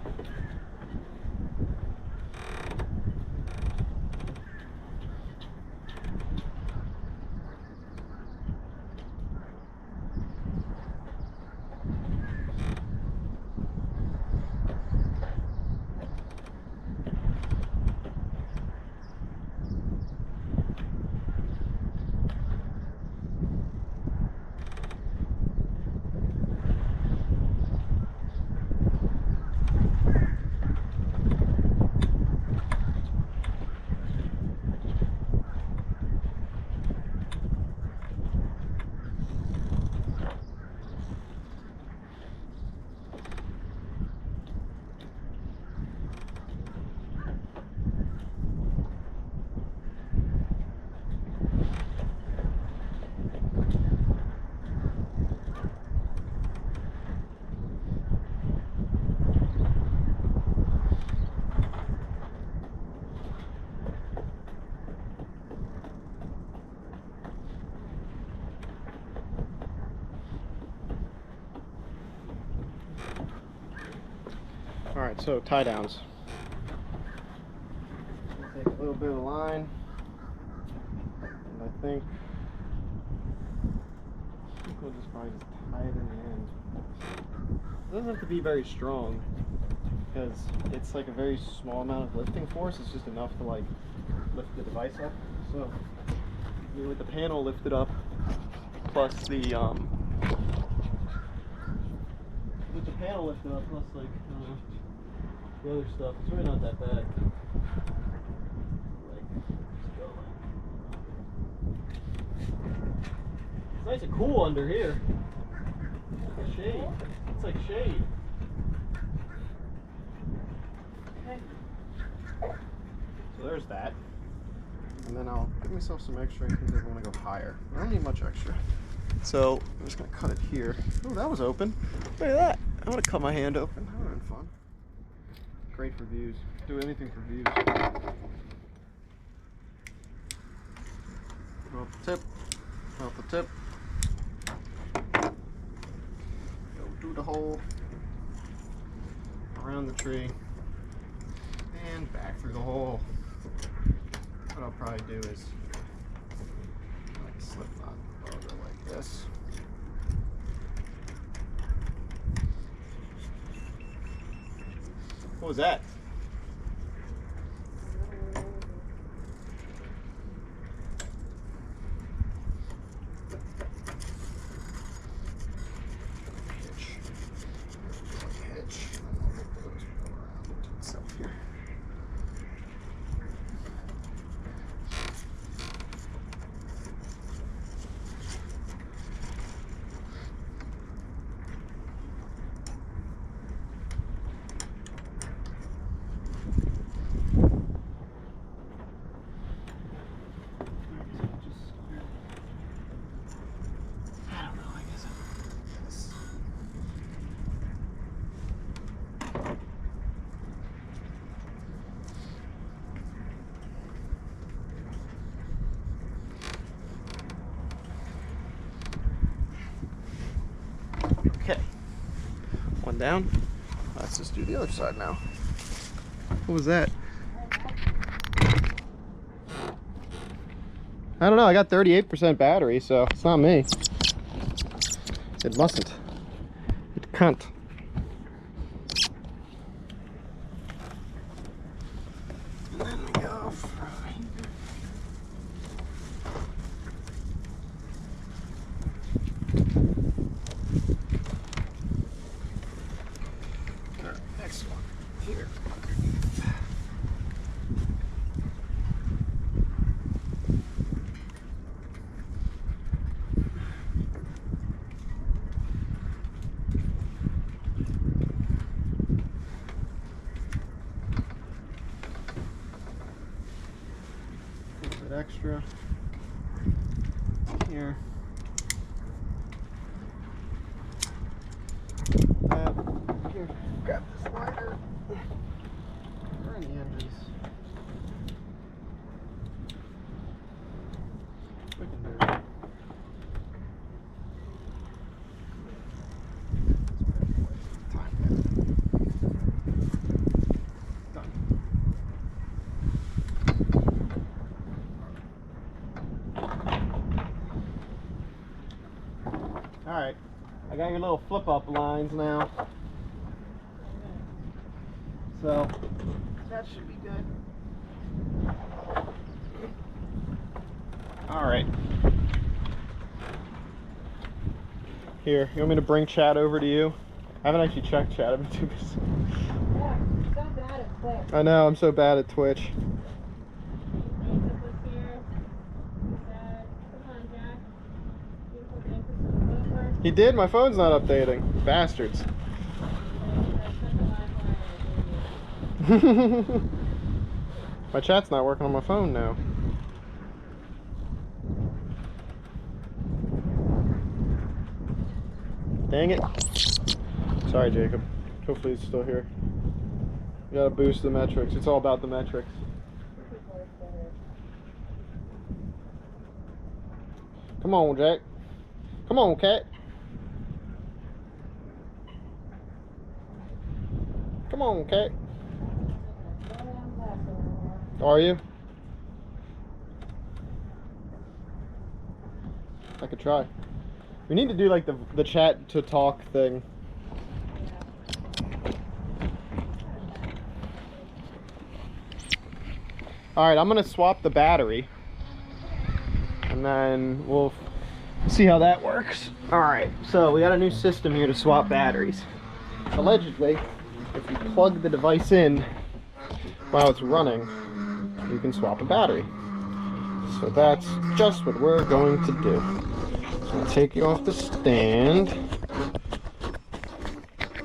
Alright, so tie downs. Take a little bit of line, and I think we'll just probably just tie it in the end. It doesn't have to be very strong, because it's like a very small amount of lifting force. It's just enough to like lift the device up. So with the panel lifted up, plus the with the panel lifted up, plus like the other stuff, it's really not that bad. Like, just go like. It's nice and cool under here. It's like a shade. It's like shade. Okay. So there's that. and then I'll give myself some extra in case I want to go higher. I don't need much extra. So I'm just gonna cut it here. Oh, that was open. Look at that. I want to cut my hand open. That would have been fun. Great for views. Do anything for views. Go off the tip. Off the tip. Go through the hole. Around the tree. And back through the hole. What I'll probably do is like slip knot over like this. What was that? Okay, one down. Let's just do the other side now. What was that? I don't know, I got 38% battery, so it's not me. It mustn't. It can't. And then we go from here. Next one here. A little bit extra here. Here, grab this lighter. Where are the edges? We can do it. Time. Done. All right, I got your little flip-up lines now. So that should be good. All right. Here, you want me to bring chat over to you? I haven't actually checked chat. I've been too busy. Yeah, you're so bad at Twitch. I know, I'm so bad at Twitch. He did? My phone's not updating. Bastards. My chat's not working on my phone now. Dang it. Sorry, Jacob. Hopefully he's still here. You gotta boost the metrics. It's all about the metrics. Come on, Jack. Come on, cat. Come on, cat. Are you? I could try. We need to do like the chat to talk thing. Alright, I'm gonna swap the battery and then we'll see how that works. Alright, so we got a new system here to swap batteries. Allegedly, if you plug the device in while it's running, you can swap a battery. So that's just what we're going to do. So I'll take you off the stand.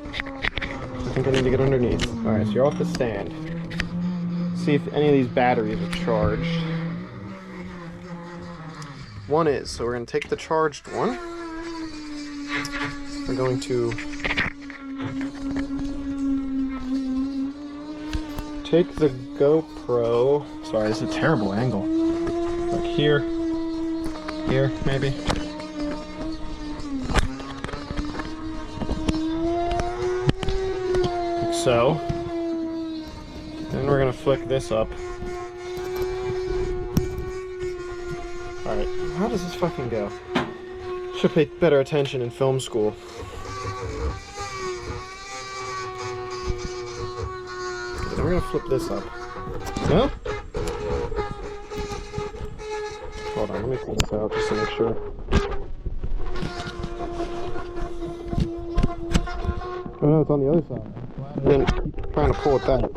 I think I need to get underneath. Alright, so you're off the stand. See if any of these batteries are charged. one is. So we're going to take the charged one. We're going to take the GoPro. Sorry, this is a terrible angle. Like here, maybe. Like so. Then we're gonna flick this up. Alright, how does this fucking go? Should pay better attention in film school. Then we're gonna flip this up. No? Hold on, let me pull this out just to make sure. Oh no, it's on the other side. I didn't keep trying to pull it that.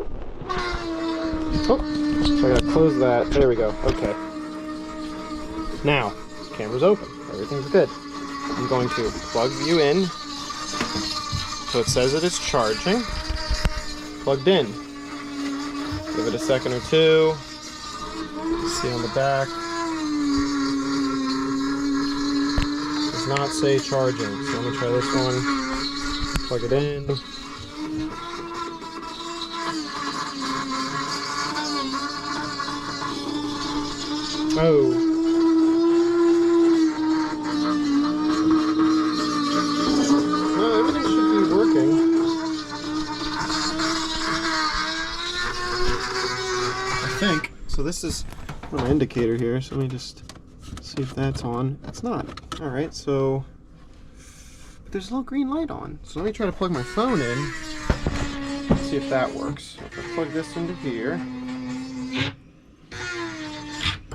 Oh, so I gotta close that. There we go. Okay. Now, camera's open. Everything's good. I'm going to plug you in. So it says it is charging. Plugged in. Give it a second or two. See on the back. Does not say charging. So let me try this one. Plug it in. Oh. No, everything should be working. I think. So this is my indicator here, so let me just see if that's on. It's not. Alright, so but there's a little green light on. So let me try to plug my phone in. See if that works. If I plug this into here.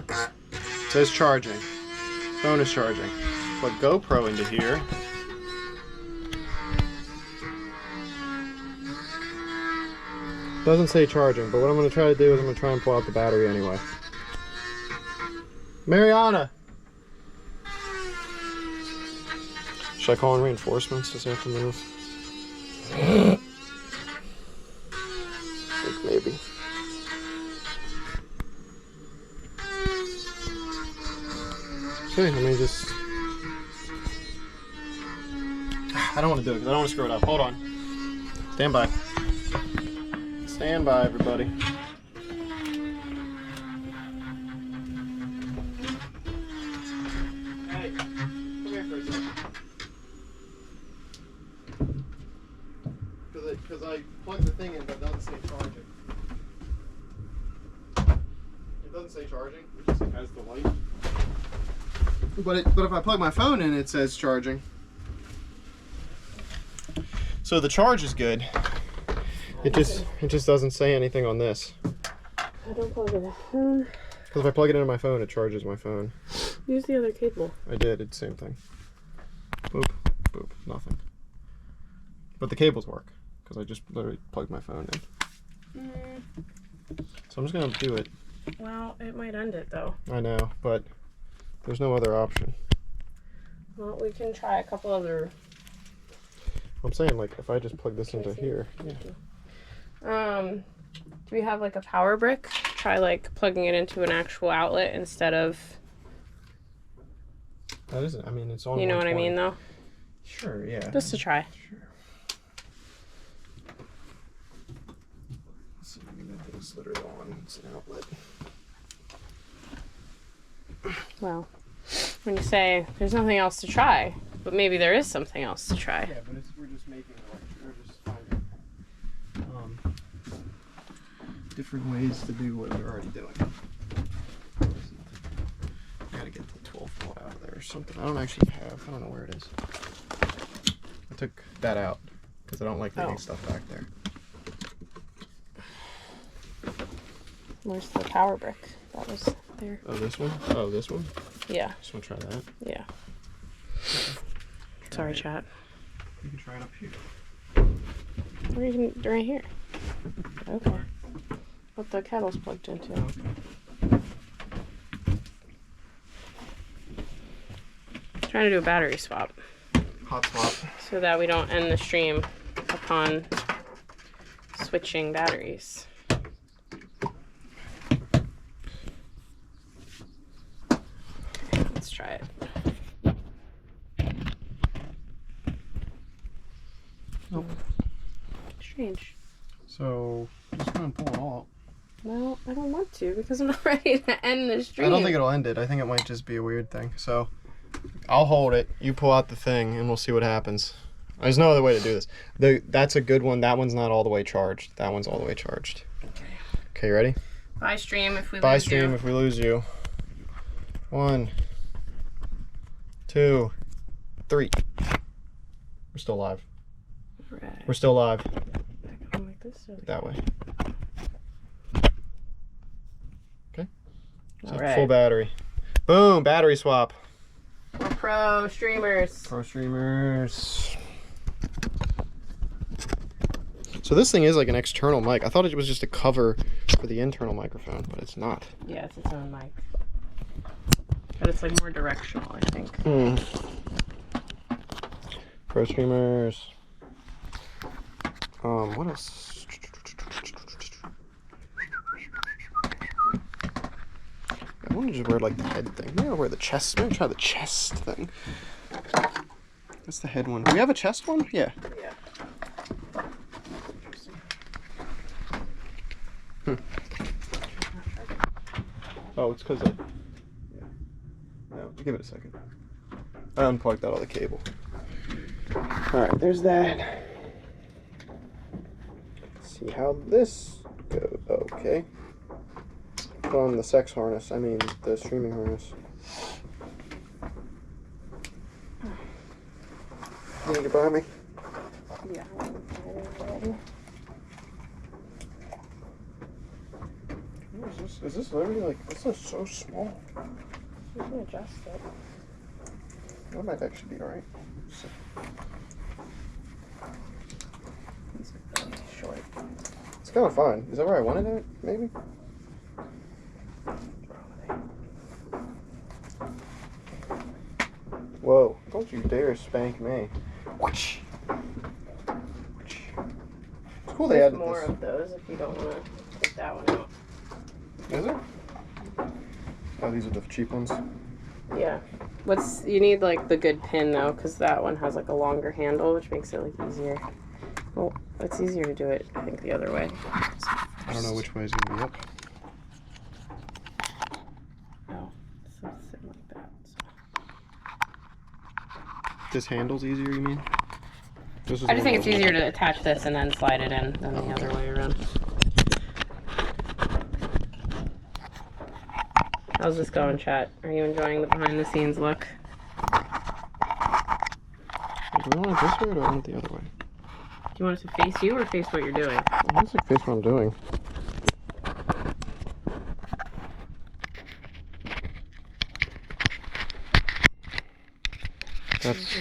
It says charging. Phone is charging. Plug GoPro into here. Doesn't say charging, but what I'm going to try to do is I'm going to try and pull out the battery anyway. Mariana! Should I call in reinforcements? Does he have to move? I think maybe. Okay, let me just... I don't want to do it because I don't want to screw it up. Hold on. Stand by. Stand by, everybody. Hey, come here for a second. Because I plugged the thing in, but it doesn't say charging. It doesn't say charging. It just has the light. But if I plug my phone in, it says charging. So the charge is good. It just doesn't say anything on this. I don't plug it in. Because if I plug it into my phone, it charges my phone. Use the other cable. I did. It's the same thing. Boop, boop, nothing. But the cables work because I just literally plugged my phone in. So I'm just gonna do it. Well, it might end it though. I know, but there's no other option. Well, we can try a couple other. I'm saying, like, if I just plug this into here. Yeah. Do we have like a power brick? Try like plugging it into an actual outlet instead of. That isn't. I mean, it's on. You know what I mean, though. Sure. Yeah. Just to try. Sure. Let's see. Maybe that thing's literally on. It's an outlet. Well, when you say there's nothing else to try, but maybe there is something else to try. Yeah, but we're just making we're just finding different ways to do what we're already doing. I gotta get the 12 volt out of there or something. I don't actually have. I don't know where it is. I took that out because I don't like leaving stuff back there. Where's the power brick? That was there. Oh, this one? Oh, this one? Yeah. Just want to try that. Yeah. Sorry, chat. You can try it up here. Or you can right here. Okay. What the kettle's plugged into. Okay. Trying to do a battery swap. Hot swap. So that we don't end the stream upon switching batteries. try it. Nope. Strange. So, just gonna pull it all. Well, I don't want to because I'm not ready to end the stream. I don't think it'll end it. I think it might just be a weird thing. So, I'll hold it. You pull out the thing, and we'll see what happens. There's no other way to do this. That's a good one. That one's not all the way charged. That one's all the way charged. Okay. Okay, you ready? Bye, stream, if we lose you. Bye, stream, if we lose you. 1, 2, 3. We're still live. Right. We're still live. Going like this or That way. Okay. So all right. full battery. Boom, battery swap. We're pro streamers. Pro streamers. So this thing is like an external mic. I thought it was just a cover for the internal microphone, but it's not. Yeah, it's its own mic. But it's like more directional, I think. Pro streamers. What else? I want to just wear like the head thing. Maybe I'll wear the chest. Maybe try the chest thing. That's the head one. Do we have a chest one? Yeah. Yeah. Oh, it's because I... Yeah. No, give it a second. I unplugged out all the cable. Alright, there's that. Let's see how this goes. Okay. Put on the sex harness. I mean, the streaming harness. You need to buy me? Yeah. Is this literally like, this is so small. You can adjust it. That might actually be alright. These are really short. It's kind of fine. Is that where I wanted it, maybe? Whoa, don't you dare spank me. Whoosh. Whoosh. It's cool they There's added more this. of those if you don't want to take that one out. Is there? Oh, these are the cheap ones. Yeah. You need like the good pin though, because that one has like a longer handle, which makes it like easier. Well, it's easier to do it, I think, the other way. I don't know which way is going to be up. Oh, so it's sitting like that. This handle's easier, you mean? This is I just think it's one- easier to attach this and then slide it in than the other way around. How's this going, chat? Are you enjoying the behind the scenes look? Do I want it this way or do I want it the other way? Do you want it to face you or face what you're doing? It looks like face what I'm doing. That's...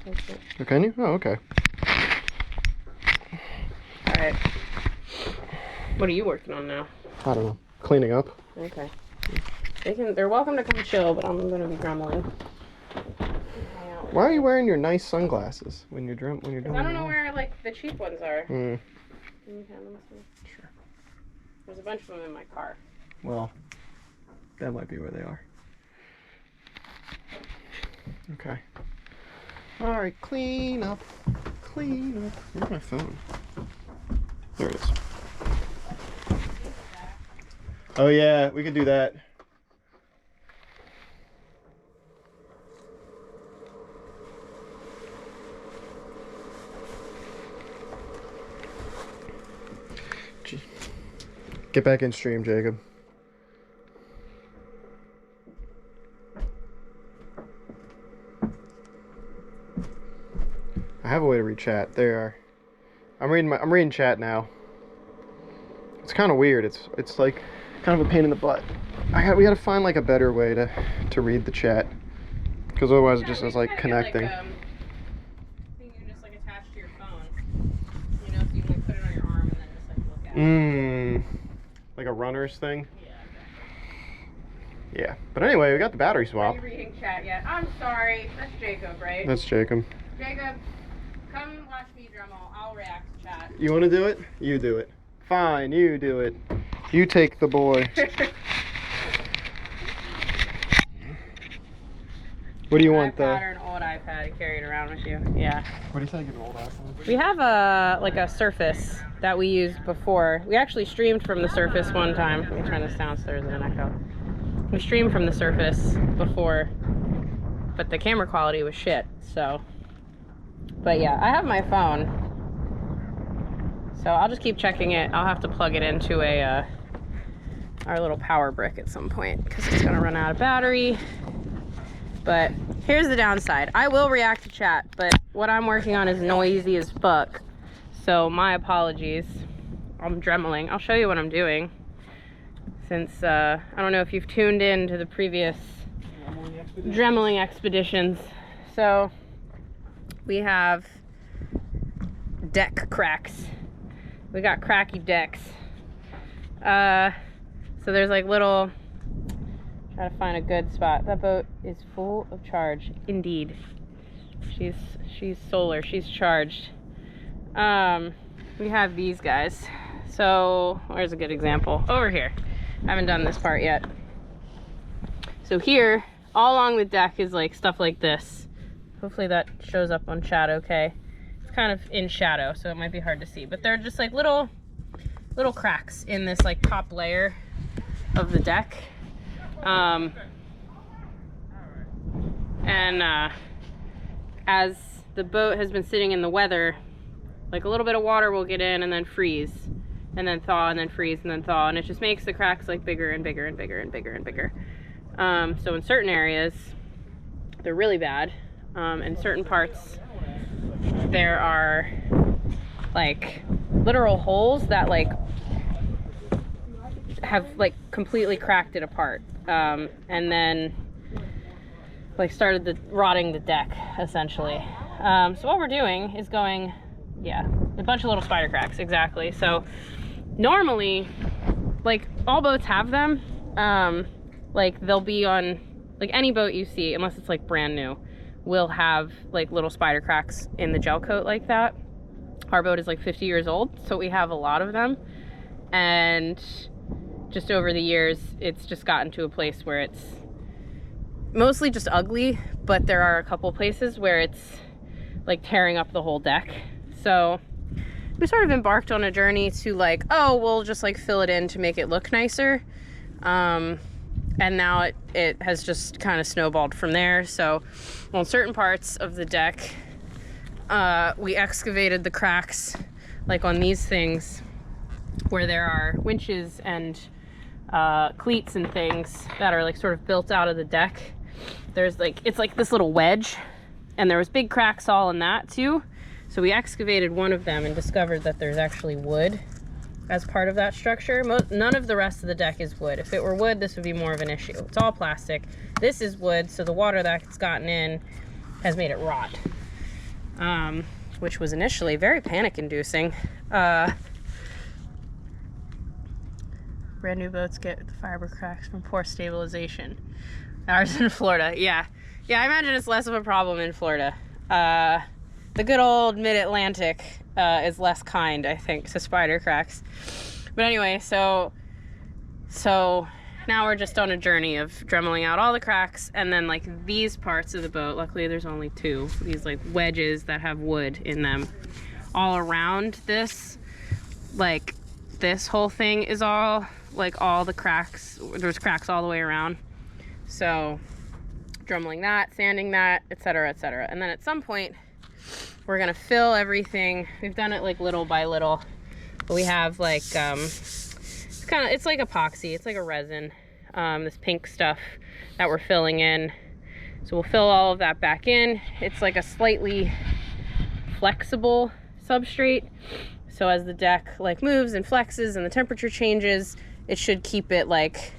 That's it. Oh, can you? Oh, okay. Alright. What are you working on now? I don't know. Cleaning up. Okay. They're welcome to come chill, but I'm gonna be grumbling. Why are you wearing your nice sunglasses when you're doing? I don't know where like the cheap ones are. Hmm. Can you hand them to me? Sure. There's a bunch of them in my car. Well, that might be where they are. Okay. All right, clean up, clean up. Where's my phone? There it is. Oh yeah, we could do that. Get back in stream, Jacob. I have a way to read chat. There you are. I'm reading chat now. It's kind of weird. It's like kind of a pain in the butt. We gotta find like a better way to read the chat, because otherwise it just is like connecting. I think you can just like attach to your phone. You know, so you can like put it on your arm and then just like look at it. Like a runner's thing. Yeah. Yeah. But anyway, we got the battery Are swap. you reading chat yet? I'm sorry. That's Jacob, right? That's Jacob. Jacob, come watch me drum. I'll react to chat. You want to do it? You do it. Fine, you do it. You take the boy. What do you want iPad or an old iPad to carry it around with you. Yeah. What do you think of an old iPhone? We have a like a Surface that we used before. We actually streamed from the Surface one time. Let me turn this down so there's an echo. We streamed from the Surface before, but the camera quality was shit. So, but yeah, I have my phone, so I'll just keep checking it. I'll have to plug it into a our little power brick at some point because it's gonna run out of battery. But here's the downside. I will react to chat, but what I'm working on is noisy as fuck. So my apologies. I'm dremeling. I'll show you what I'm doing. Since, I don't know if you've tuned in to the previous dremeling expeditions. So we have deck cracks. We got cracky decks. So there's like little, try to find a good spot. That boat is full of charge, indeed. She's solar, she's charged. We have these guys. So where's a good example? Over here. I haven't done this part yet. So here, all along the deck is like stuff like this. Hopefully that shows up on chat okay. It's kind of in shadow, so it might be hard to see, but they're just like little cracks in this like top layer of the deck. As the boat has been sitting in the weather, like a little bit of water will get in and then freeze and then thaw and then freeze and then thaw, and it just makes the cracks like bigger and bigger and bigger and bigger and bigger. So in certain areas they're really bad. In certain parts there are like literal holes that like have like completely cracked it apart, and then like started rotting the deck essentially. So what we're doing is going, yeah, a bunch of little spider cracks, exactly. So normally, like all boats have them. Like they'll be on, like any boat you see, unless it's like brand new, will have like little spider cracks in the gel coat like that. Our boat is like 50 years old, so we have a lot of them. And just over the years, it's just gotten to a place where it's mostly just ugly, but there are a couple places where it's like tearing up the whole deck. So we sort of embarked on a journey to like, oh, we'll just like fill it in to make it look nicer. And now it has just kind of snowballed from there. So on certain parts of the deck, we excavated the cracks, like on these things where there are winches and cleats and things that are like sort of built out of the deck. There's like, it's like this little wedge, and there was big cracks all in that too. So we excavated one of them and discovered that there's actually wood as part of that structure. None of the rest of the deck is wood. If it were wood, this would be more of an issue. It's all plastic. This is wood, so the water that's gotten in has made it rot, which was initially very panic-inducing. Brand new boats get the fiber cracks from poor stabilization. Ours in Florida, yeah. Yeah, I imagine it's less of a problem in Florida. The good old mid-Atlantic is less kind, I think, to spider cracks. But anyway, so now we're just on a journey of dremeling out all the cracks, and then like these parts of the boat, luckily there's only two, these like wedges that have wood in them. All around this, like this whole thing is all, like all the cracks, there's cracks all the way around. So dremeling that, sanding that, etc., etc. And then at some point, we're gonna fill everything. We've done it like little by little, but we have like, it's like epoxy, it's like a resin, this pink stuff that we're filling in. So we'll fill all of that back in. It's like a slightly flexible substrate. So as the deck like moves and flexes and the temperature changes, it should keep it like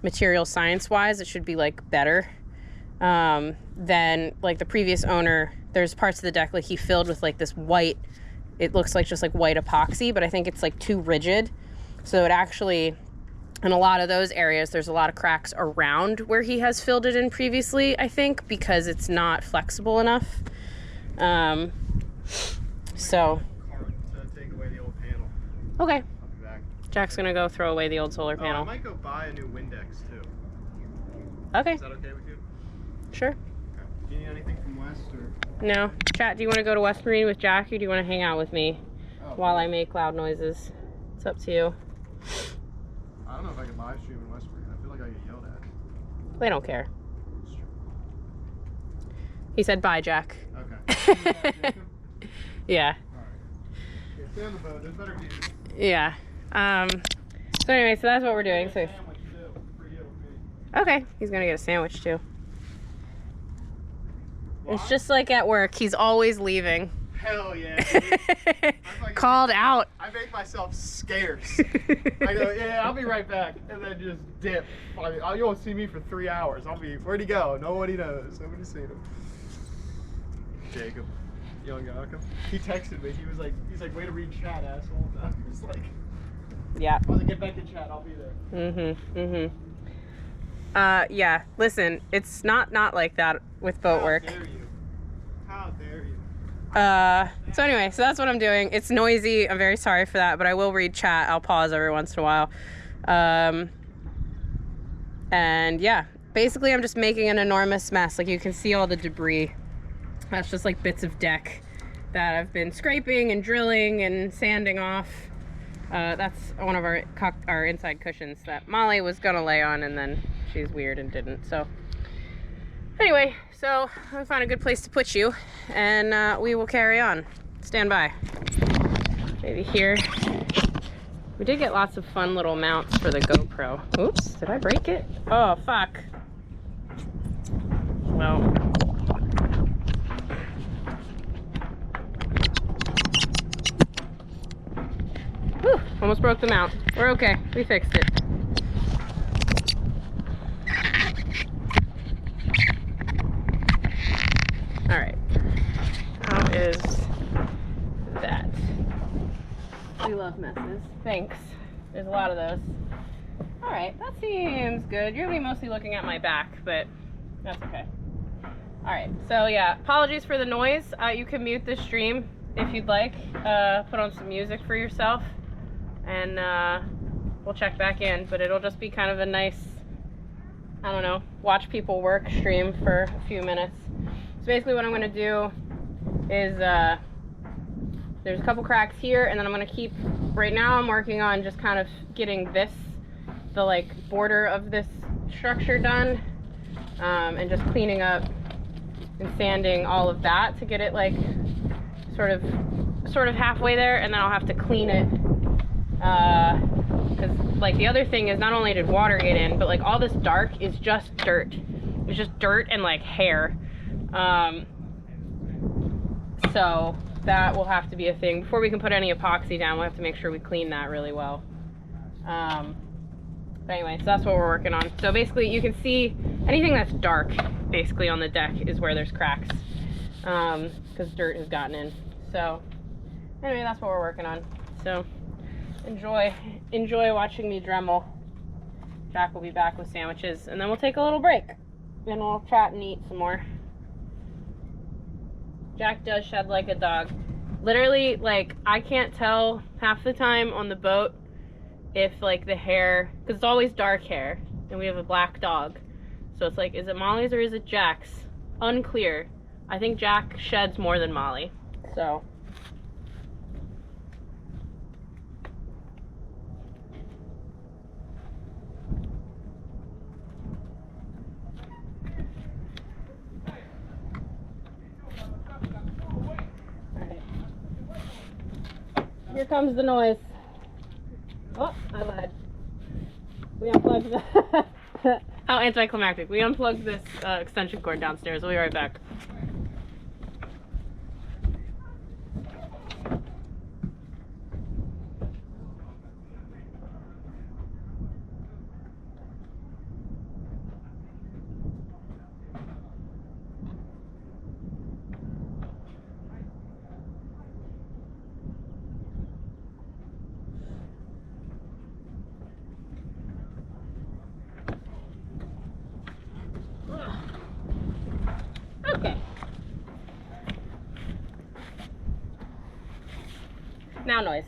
material science wise, it should be like better than like the previous owner. There's parts of the deck like he filled with like this white, it looks like just like white epoxy, but I think it's like too rigid. So it actually, in a lot of those areas, there's a lot of cracks around where he has filled it in previously, I think, because it's not flexible enough. So take away the old panel. Okay. I'll be back. Jack's gonna go throw away the old solar panel. I might go buy a new Windex too. Okay. Is that okay with you? Sure. Do you need anything from West or? No. Chat, do you want to go to West Marine with Jack, or do you want to hang out with me while I make loud noises? It's up to you. I don't know if I can live stream in West Marine. I feel like I get yelled at. They don't care. He said bye, Jack. Okay. Yeah. Yeah, stay on the boat. There's better views. Yeah. So anyway, so that's what we're doing. So okay, he's gonna get a sandwich too. It's just like at work. He's always leaving. Hell yeah. Dude. Called out. I make myself scarce. I go, yeah, I'll be right back, and then just dip. I mean, you won't see me for 3 hours. I'll be, where'd he go? Nobody knows. Nobody's seen him. Jacob, young Jacob. He texted me. He's like, way to read chat, asshole. I was like, yeah. I'll get back in chat. I'll be there. Yeah. Listen, it's not like that with Boatwork. How dare you? How dare you? So anyway, so that's what I'm doing. It's noisy. I'm very sorry for that, but I will read chat. I'll pause every once in a while. And yeah, basically I'm just making an enormous mess. Like you can see all the debris. That's just like bits of deck that I've been scraping and drilling and sanding off. That's one of our inside cushions that Molly was gonna lay on, and then she's weird and didn't. So anyway, so I found a good place to put you, and we will carry on. Stand by. Maybe here. We did get lots of fun little mounts for the GoPro. Oops, did I break it? Oh, fuck. Well. Whew, almost broke the mount. We're okay. We fixed it. All right. How is that? We love messes. Thanks. There's a lot of those. All right, that seems good. You're gonna be mostly looking at my back, but that's okay. All right, so yeah, apologies for the noise. You can mute the stream if you'd like. Put on some music for yourself, and we'll check back in, but it'll just be kind of a nice, I don't know, watch people work stream for a few minutes. So basically what I'm gonna do is, there's a couple cracks here, and then I'm gonna keep, right now I'm working on just kind of getting this, the like border of this structure done, and just cleaning up and sanding all of that to get it like sort of halfway there, and then I'll have to clean it, because like the other thing is not only did water get in, but like all this dark is just dirt. It's just dirt and like hair. So that will have to be a thing. Before we can put any epoxy down, we'll have to make sure we clean that really well. But anyway, so that's what we're working on. So basically you can see anything that's dark basically on the deck is where there's cracks, because dirt has gotten in. So anyway, that's what we're working on. So enjoy watching me Dremel. Jack will be back with sandwiches, and then we'll take a little break, and we'll chat and eat some more. Jack does shed like a dog. Literally, like, I can't tell half the time on the boat if, like, the hair, because it's always dark hair, and we have a black dog. So it's like, is it Molly's or is it Jack's? Unclear. I think Jack sheds more than Molly, so. Here comes the noise. Oh, I lied. We unplugged the... How anticlimactic. We unplugged this extension cord downstairs. We'll be right back. Okay. Now noise.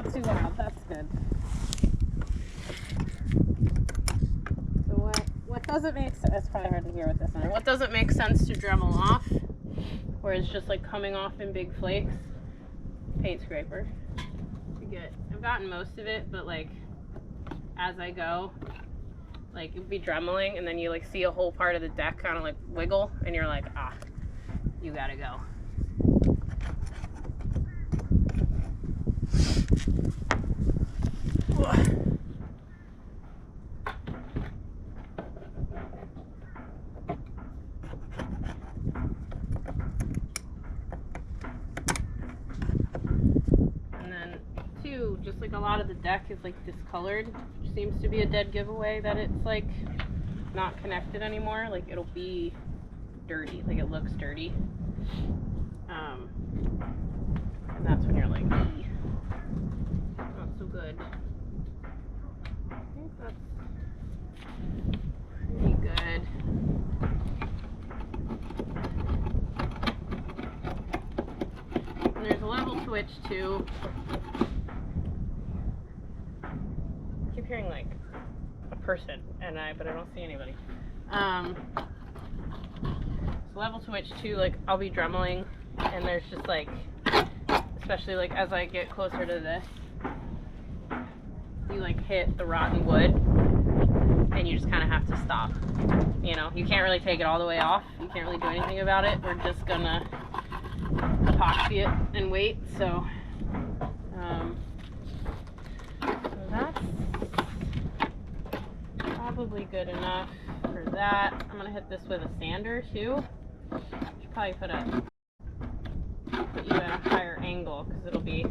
not too loud. That's good. So what doesn't make sense? It's probably hard to hear with this on. What doesn't make sense to Dremel off, where it's just like coming off in big flakes? Paint scraper. I've gotten most of it, but like as I go, like you'll be dremeling and then you like see a whole part of the deck kind of like wiggle and you're like, ah, you gotta go. Just like a lot of the deck is like discolored, which seems to be a dead giveaway that it's like not connected anymore. Like it'll be dirty, like it looks dirty, and that's when you're like, eee, not so good. I think that's pretty good. And there's a level switch too. Hearing like a person but I don't see anybody. So level switch too, like I'll be dremeling and there's just like, especially like as I get closer to this, you like hit the rotten wood and you just kind of have to stop. You know, you can't really take it all the way off. You can't really do anything about it. We're just gonna epoxy it and wait. So that's probably good enough for that. I'm gonna hit this with a sander too. Should probably put you at a higher angle because it'll be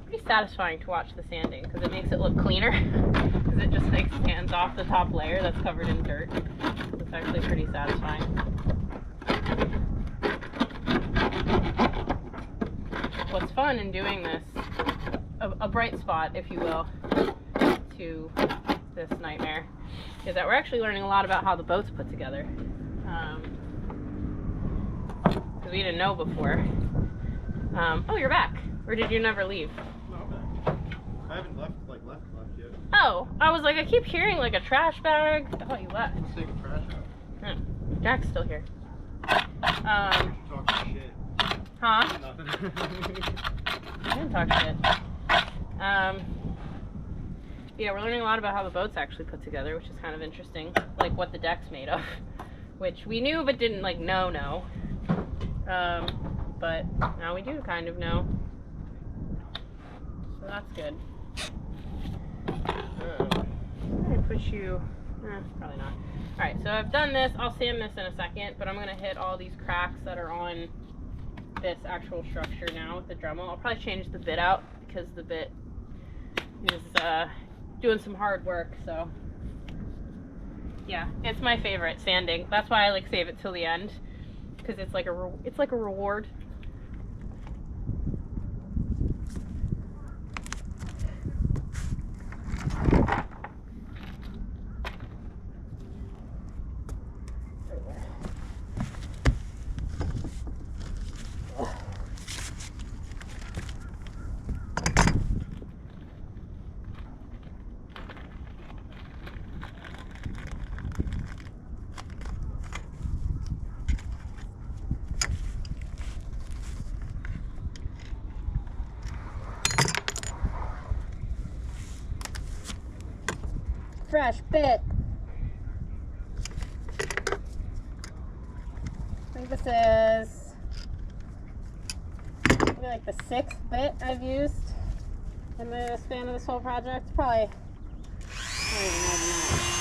pretty satisfying to watch the sanding because it makes it look cleaner because it just like sands off the top layer that's covered in dirt. It's actually pretty satisfying. What's fun in doing this, a bright spot if you will, to this nightmare, is that we're actually learning a lot about how the boat's put together. Because we didn't know before. Oh, you're back. Or did you never leave? No, I'm back. I haven't left yet. Oh, I was like, I keep hearing like a trash bag. I thought you left. Let's take a trash out. Jack's still here. Talking shit. Huh? Nothing. I didn't talk shit. Yeah, we're learning a lot about how the boat's actually put together, which is kind of interesting. Like what the deck's made of, which we knew but didn't like know. But now we do kind of know. So that's good. I'm gonna put you, probably not. Alright, so I've done this. I'll sand this in a second, but I'm gonna hit all these cracks that are on this actual structure now with the Dremel. I'll probably change the bit out because the bit is doing some hard work, so yeah, it's my favorite, sanding. That's why I like save it till the end, because it's like a reward. Fresh bit. I think this is maybe like the 6th bit I've used in the span of this whole project. Probably, I don't even know the number.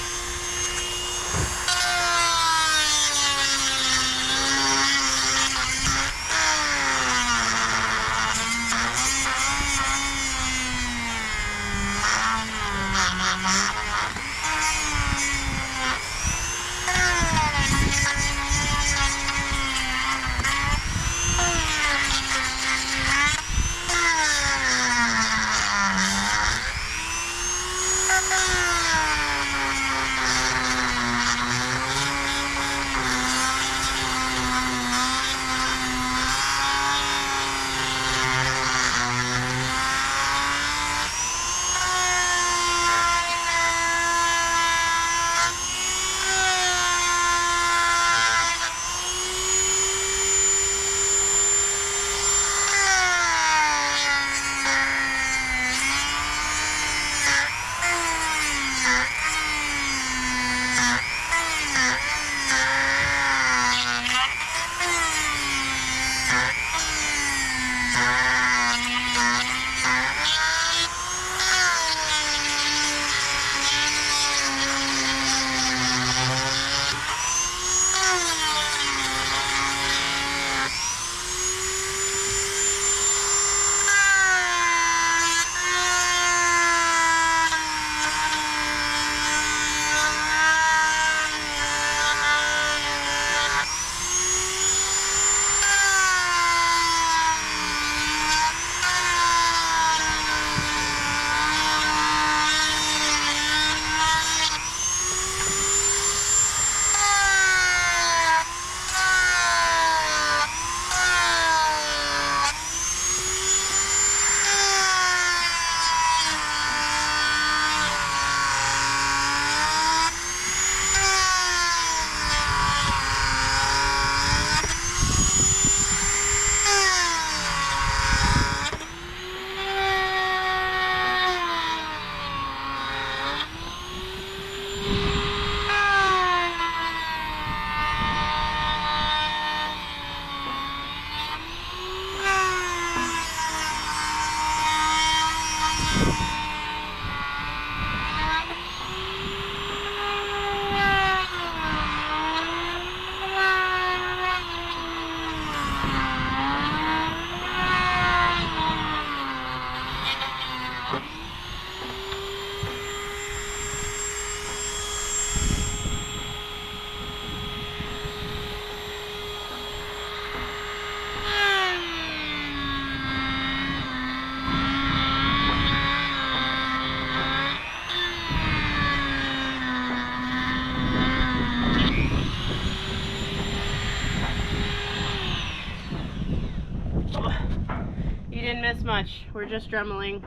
much. We're just dremeling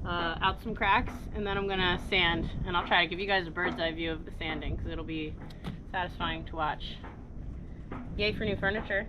out some cracks, and then I'm gonna sand, and I'll try to give you guys a bird's eye view of the sanding because it'll be satisfying to watch. Yay for new furniture.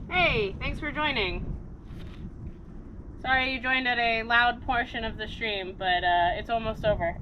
Hey, thanks for joining. Sorry you joined at a loud portion of the stream, but it's almost over.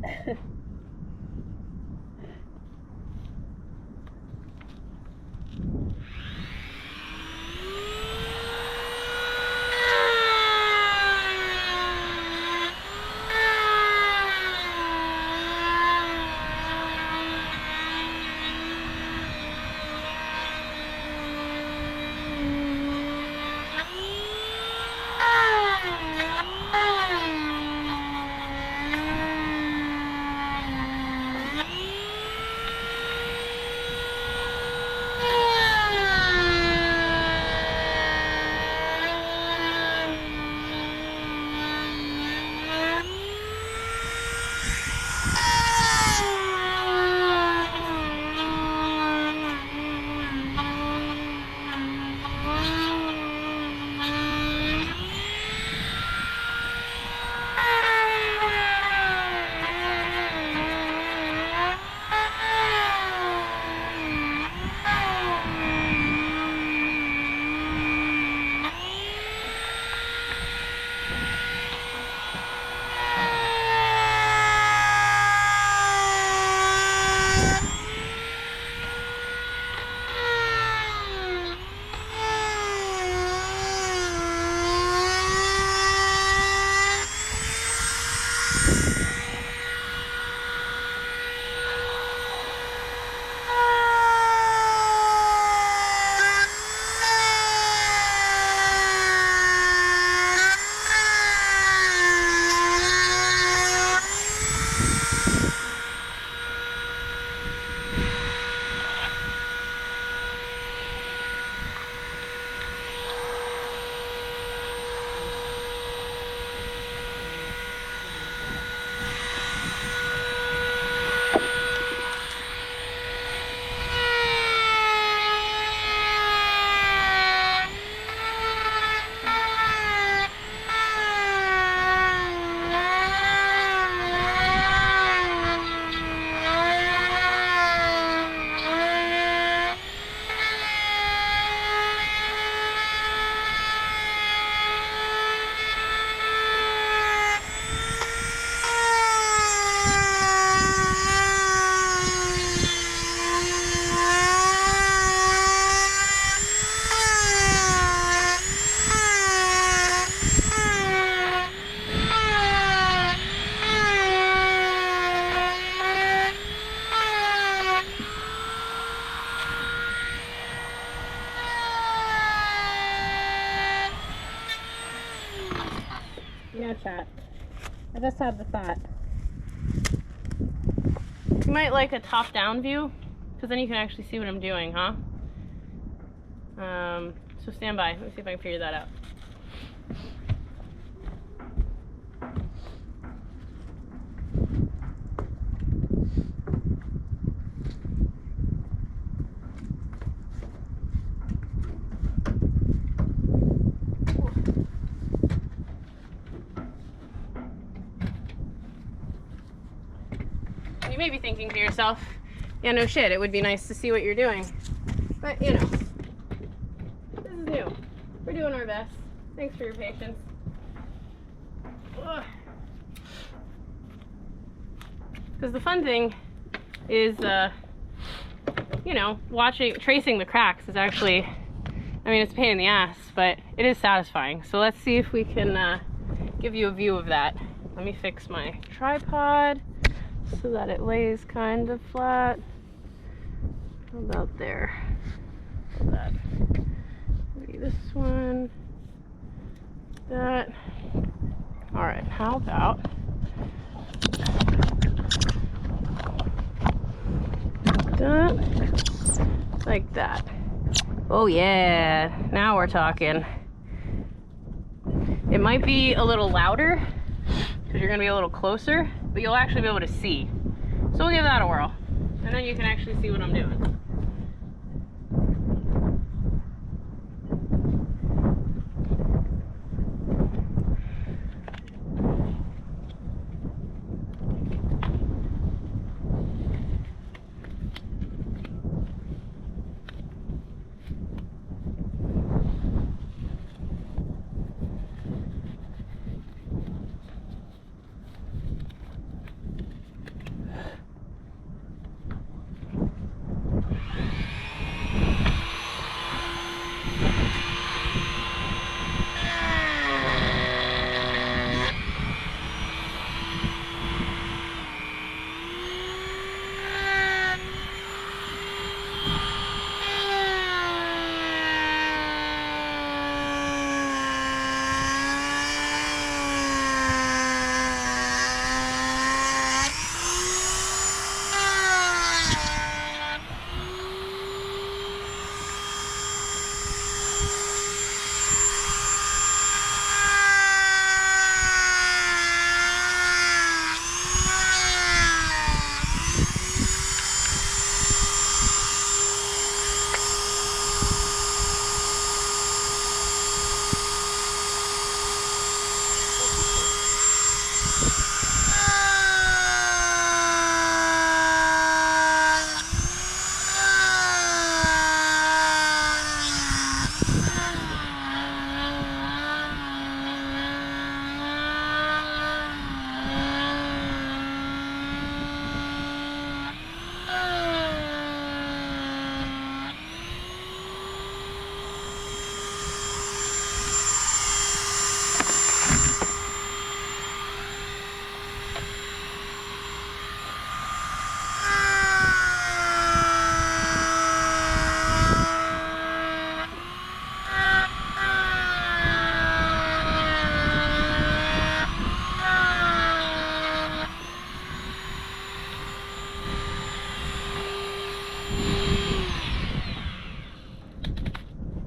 chat. I just had the thought. You might like a top-down view, because then you can actually see what I'm doing, huh? So stand by. Let me see if I can figure that out. You may be thinking to yourself, yeah, no shit, it would be nice to see what you're doing. But, you know, this is new. We're doing our best. Thanks for your patience. Because the fun thing is, you know, tracing the cracks is actually, I mean, it's a pain in the ass, but it is satisfying. So let's see if we can give you a view of that. Let me fix my tripod so that it lays kind of flat. How about there? Hold that. Maybe this one. That. All right, how about that? Like that. Oh yeah, now we're talking. It might be a little louder because you're gonna be a little closer, but you'll actually be able to see. So we'll give that a whirl, and then you can actually see what I'm doing.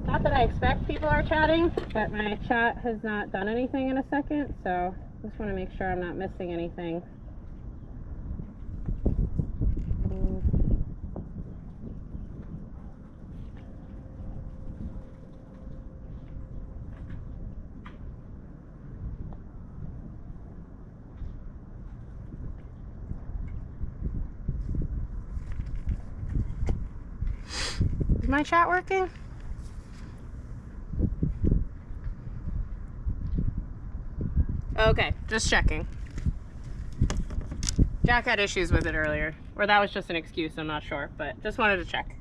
Not that I expect people are chatting, but my chat has not done anything in a second, so I just want to make sure I'm not missing anything. Is my chat working? Okay, just checking. Jack had issues with it earlier, or that was just an excuse, I'm not sure, but just wanted to check.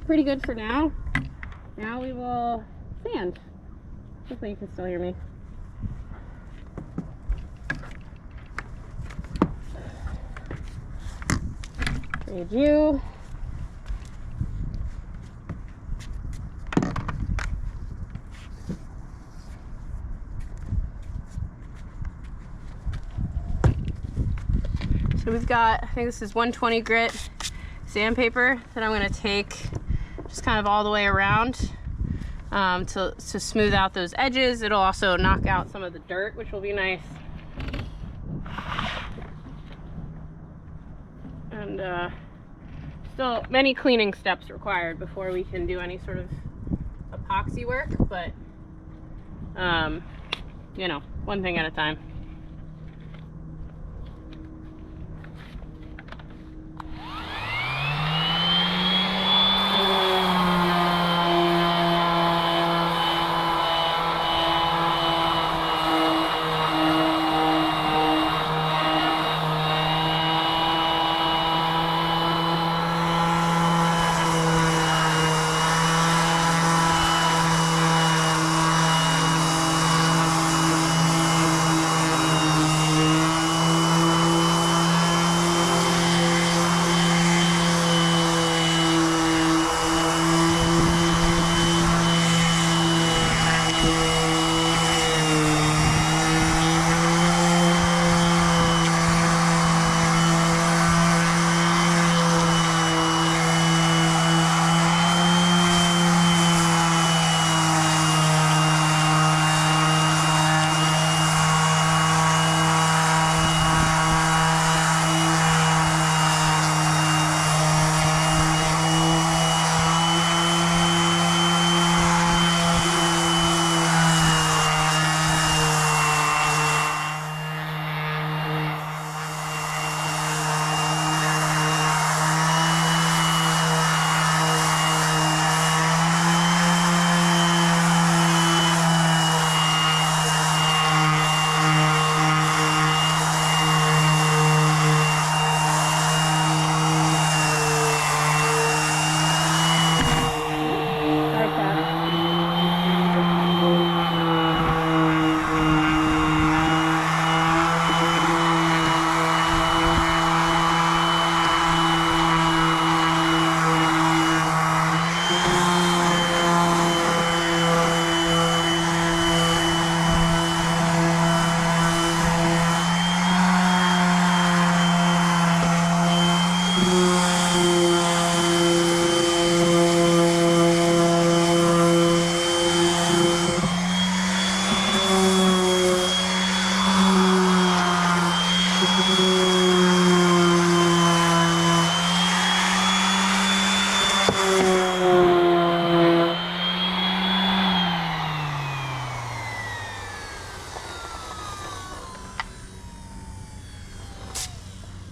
pretty good for now. Now we will sand. Hopefully you can still hear me. Trade you. So we've got, I think this is 120 grit sandpaper that I'm going to take just kind of all the way around to smooth out those edges. It'll also knock out some of the dirt, which will be nice. And still many cleaning steps required before we can do any sort of epoxy work, but you know, one thing at a time.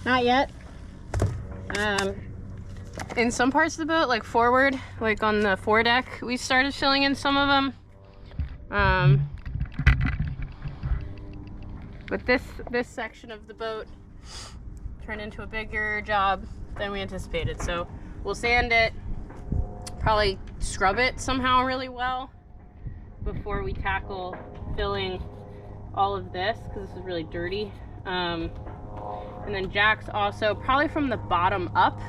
Not yet. In some parts of the boat, like forward, like on the foredeck, we started filling in some of them. But this section of the boat turned into a bigger job than we anticipated. So we'll sand it, probably scrub it somehow really well before we tackle filling all of this, because this is really dirty. And then Jack's also, probably from the bottom up,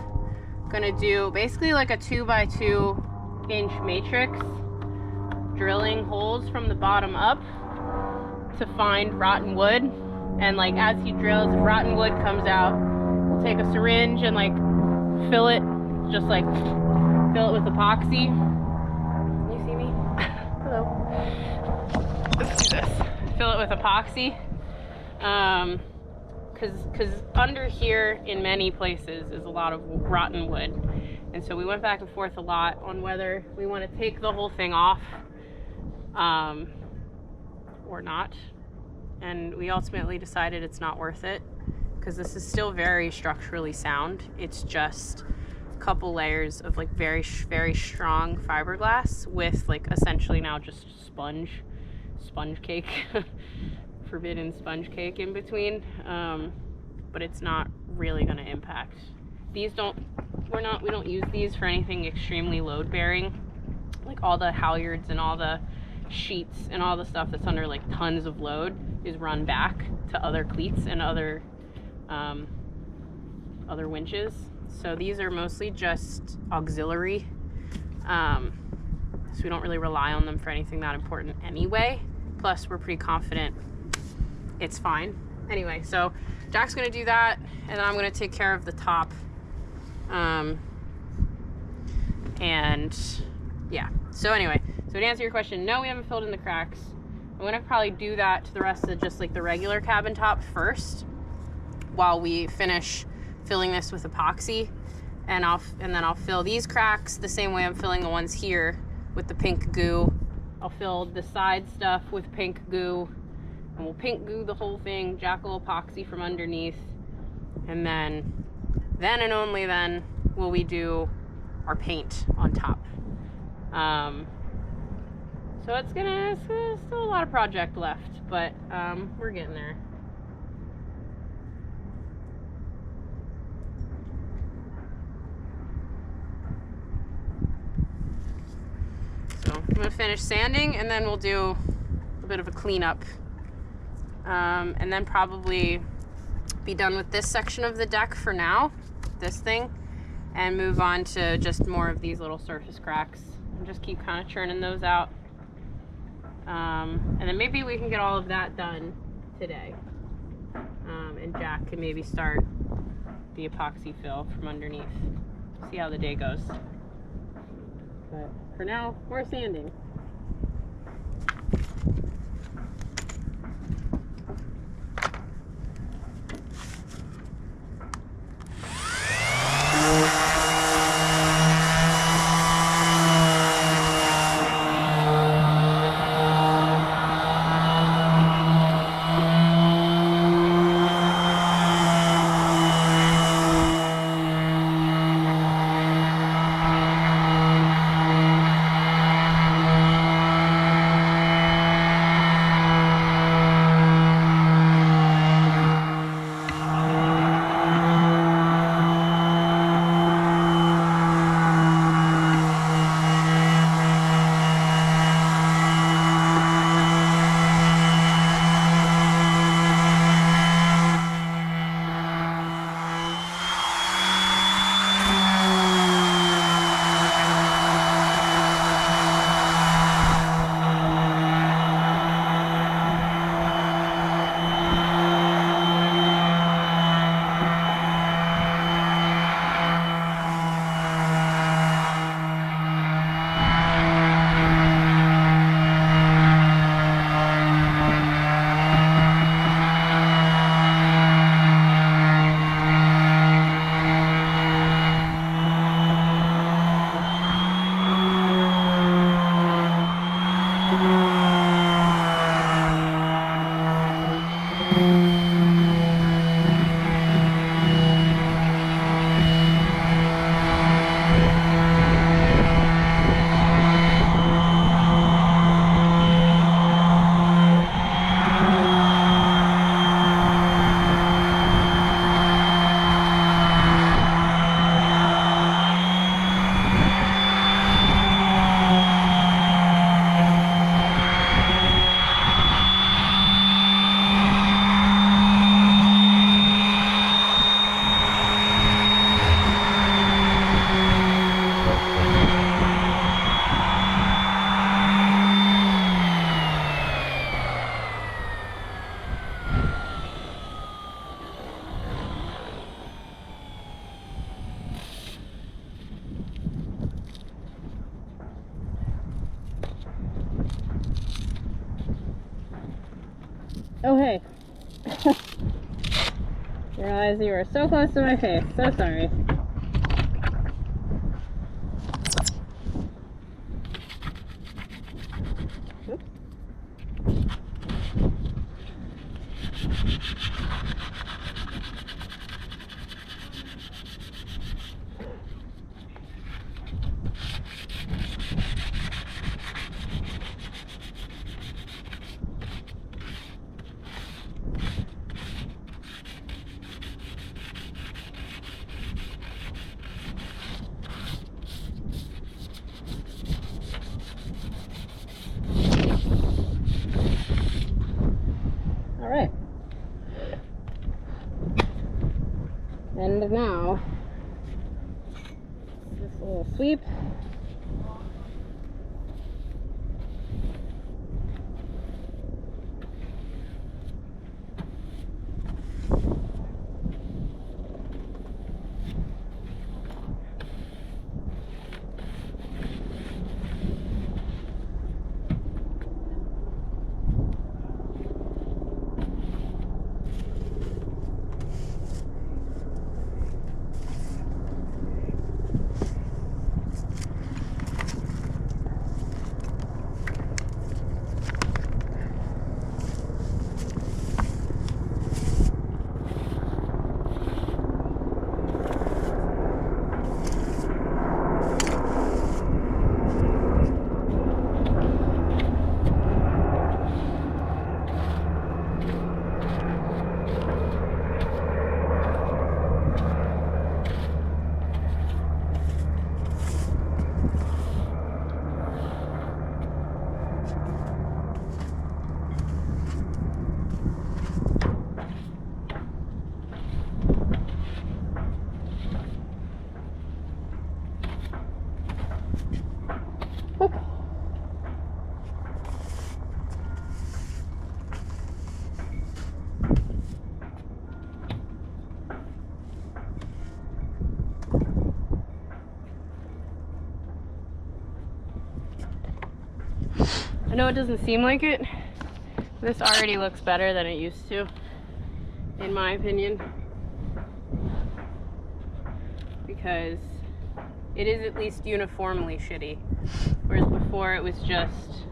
gonna do basically like a 2x2 inch matrix, drilling holes from the bottom up to find rotten wood. And like as he drills, if rotten wood comes out, we'll take a syringe and like fill it, just like fill it with epoxy. You see me? Hello. Let's do this. Fill it with epoxy. Because under here in many places is a lot of rotten wood, and so we went back and forth a lot on whether we want to take the whole thing off or not, and we ultimately decided it's not worth it because this is still very structurally sound. It's just a couple layers of like very strong fiberglass with like essentially now just sponge cake forbidden sponge cake in between, but it's not really going to impact these we don't use these for anything extremely load bearing. Like all the halyards and all the sheets and all the stuff that's under like tons of load is run back to other cleats and other winches. So these are mostly just auxiliary. So we don't really rely on them for anything that important anyway. Plus we're pretty confident it's fine. Anyway, so Jack's gonna do that, and then I'm gonna take care of the top. And yeah, so anyway, so to answer your question, no, we haven't filled in the cracks. I'm gonna probably do that to the rest of just like the regular cabin top first while we finish filling this with epoxy, and then I'll fill these cracks the same way I'm filling the ones here with the pink goo. I'll fill the side stuff with pink goo, and we'll pink goo the whole thing. Jack will epoxy from underneath, and then and only then will we do our paint on top. So it's still a lot of project left, but we're getting there. So I'm gonna finish sanding, and then we'll do a bit of a cleanup, and then probably be done with this section of the deck for now, this thing, and move on to just more of these little surface cracks and just keep kind of churning those out. And then maybe we can get all of that done today, and Jack can maybe start the epoxy fill from underneath. See how the day goes. But for now, we're sanding. Oh, hey. Realize you were so close to my face. So sorry. Oops. asleep. I know it doesn't seem like it. This already looks better than it used to, in my opinion. Because it is at least uniformly shitty. Whereas before it was just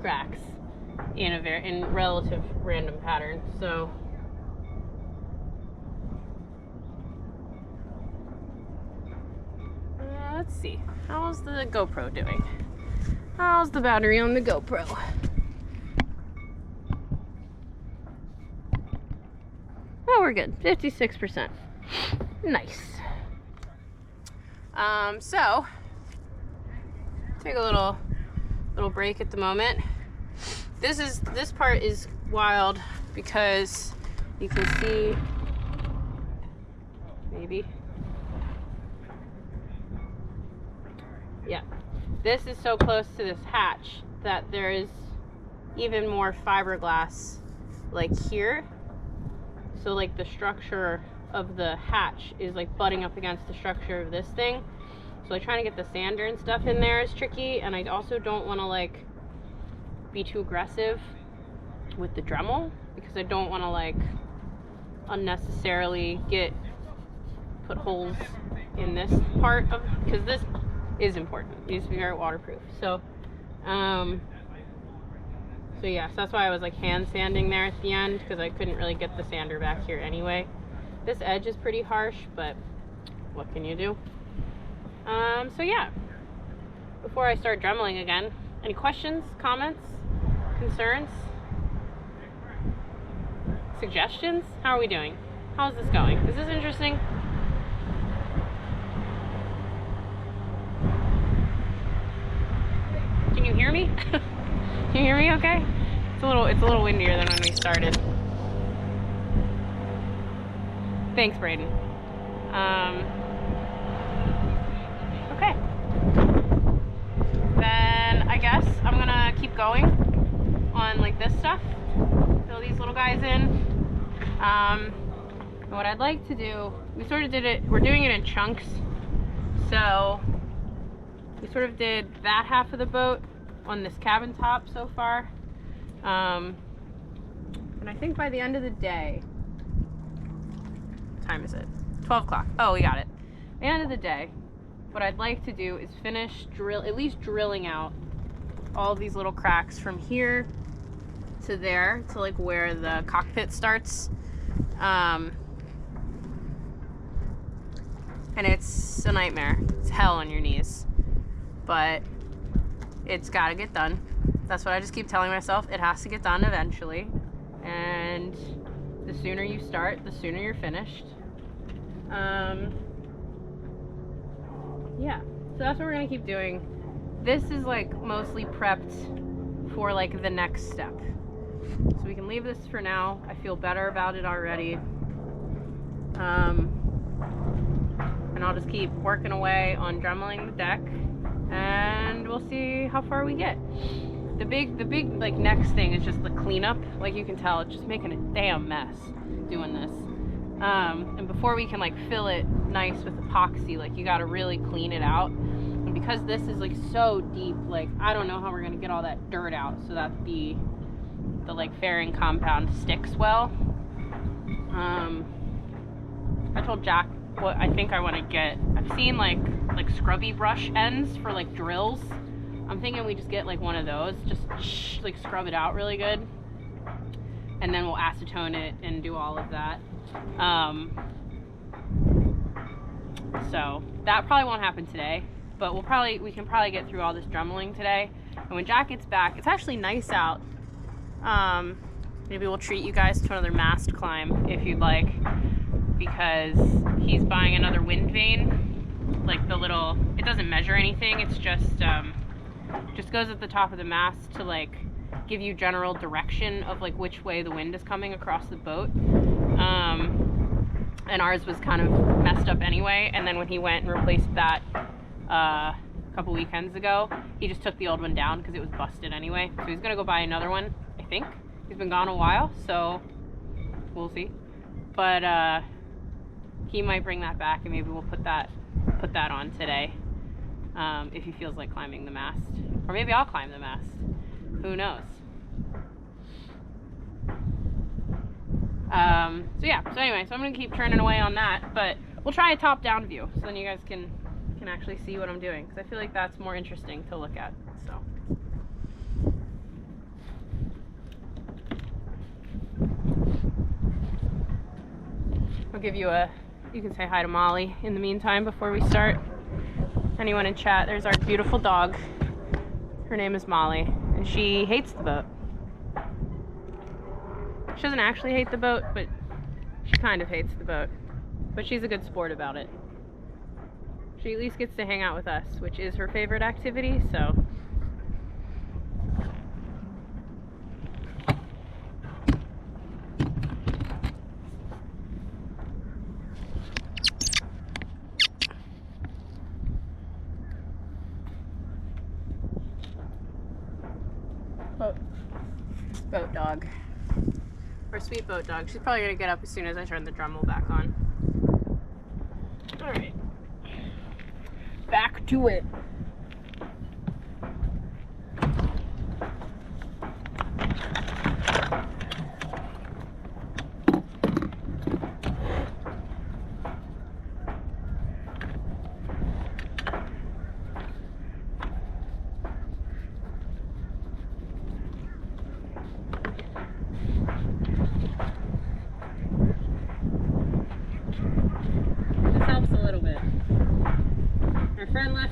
cracks in relative random patterns. So let's see. How's the GoPro doing? How's the battery on the GoPro? Oh, we're good. 56%. Nice. So take a little break at the moment. This part is wild because you can see maybe. Yeah. This is so close to this hatch that there is even more fiberglass like here. So like the structure of the hatch is like butting up against the structure of this thing. So like trying to get the sander and stuff in there is tricky, and I also don't want to like be too aggressive with the Dremel because I don't want to like unnecessarily put holes in this part of, because this is important. It needs to be very waterproof. So yeah, so that's why I was like hand sanding there at the end, because I couldn't really get the sander back here anyway. This edge is pretty harsh, but what can you do? So yeah, before I start dremeling again, any questions, comments, concerns, suggestions? How are we doing? How's this going? Is this interesting? Can you hear me? Can you hear me okay? It's a little windier than when we started. Thanks, Braden. Okay. Then I guess I'm gonna keep going on like this stuff. Fill these little guys in. And what I'd like to do, we sort of did it, we're doing it in chunks. So we sort of did that half of the boat on this cabin top so far. And I think by the end of the day, what time is it? 12 o'clock. Oh, we got it. By the end of the day, what I'd like to do is finish at least drilling out all these little cracks from here to there, to like where the cockpit starts. And it's a nightmare. It's hell on your knees. But it's gotta get done. That's what I just keep telling myself. It has to get done eventually. And the sooner you start, the sooner you're finished. Yeah, so that's what we're gonna keep doing. This is like mostly prepped for like the next step. So we can leave this for now. I feel better about it already. And and I'll just keep working away on dremeling the deck, and we'll see how far we get. The big like next thing is just the cleanup. Like you can tell, it's just making a damn mess doing this. And before we can like fill it nice with epoxy, like you got to really clean it out. And because this is like so deep, like I don't know how we're gonna get all that dirt out so that the like fairing compound sticks well. I told Jack what I think I want to get. I've seen like scrubby brush ends for like drills. I'm thinking we just get like one of those, just like scrub it out really good, and then we'll acetone it and do all of that. So that probably won't happen today, but we can probably get through all this dremeling today. And when Jack gets back, it's actually nice out. Maybe we'll treat you guys to another mast climb if you'd like, because he's buying another wind vane, like the little, it doesn't measure anything, it's just goes at the top of the mast to like give you general direction of like which way the wind is coming across the boat. And ours was kind of messed up anyway, and then when he went and replaced that a couple weekends ago, he just took the old one down because it was busted anyway. So he's gonna go buy another one, I think. He's been gone a while, so we'll see. But he might bring that back, and maybe we'll put that on today, if he feels like climbing the mast. Or maybe I'll climb the mast. Who knows? So yeah, so anyway, so I'm gonna keep churning away on that, but we'll try a top-down view, so then you guys can actually see what I'm doing, because I feel like that's more interesting to look at, so. I'll give you you can say hi to Molly in the meantime before we start. Anyone in chat, there's our beautiful dog. Her name is Molly, and she hates the boat. She doesn't actually hate the boat, but she kind of hates the boat. But she's a good sport about it. She at least gets to hang out with us, which is her favorite activity, so. Boat dog. Or sweet boat dog. She's probably gonna get up as soon as I turn the Dremel back on. Alright. Back to it.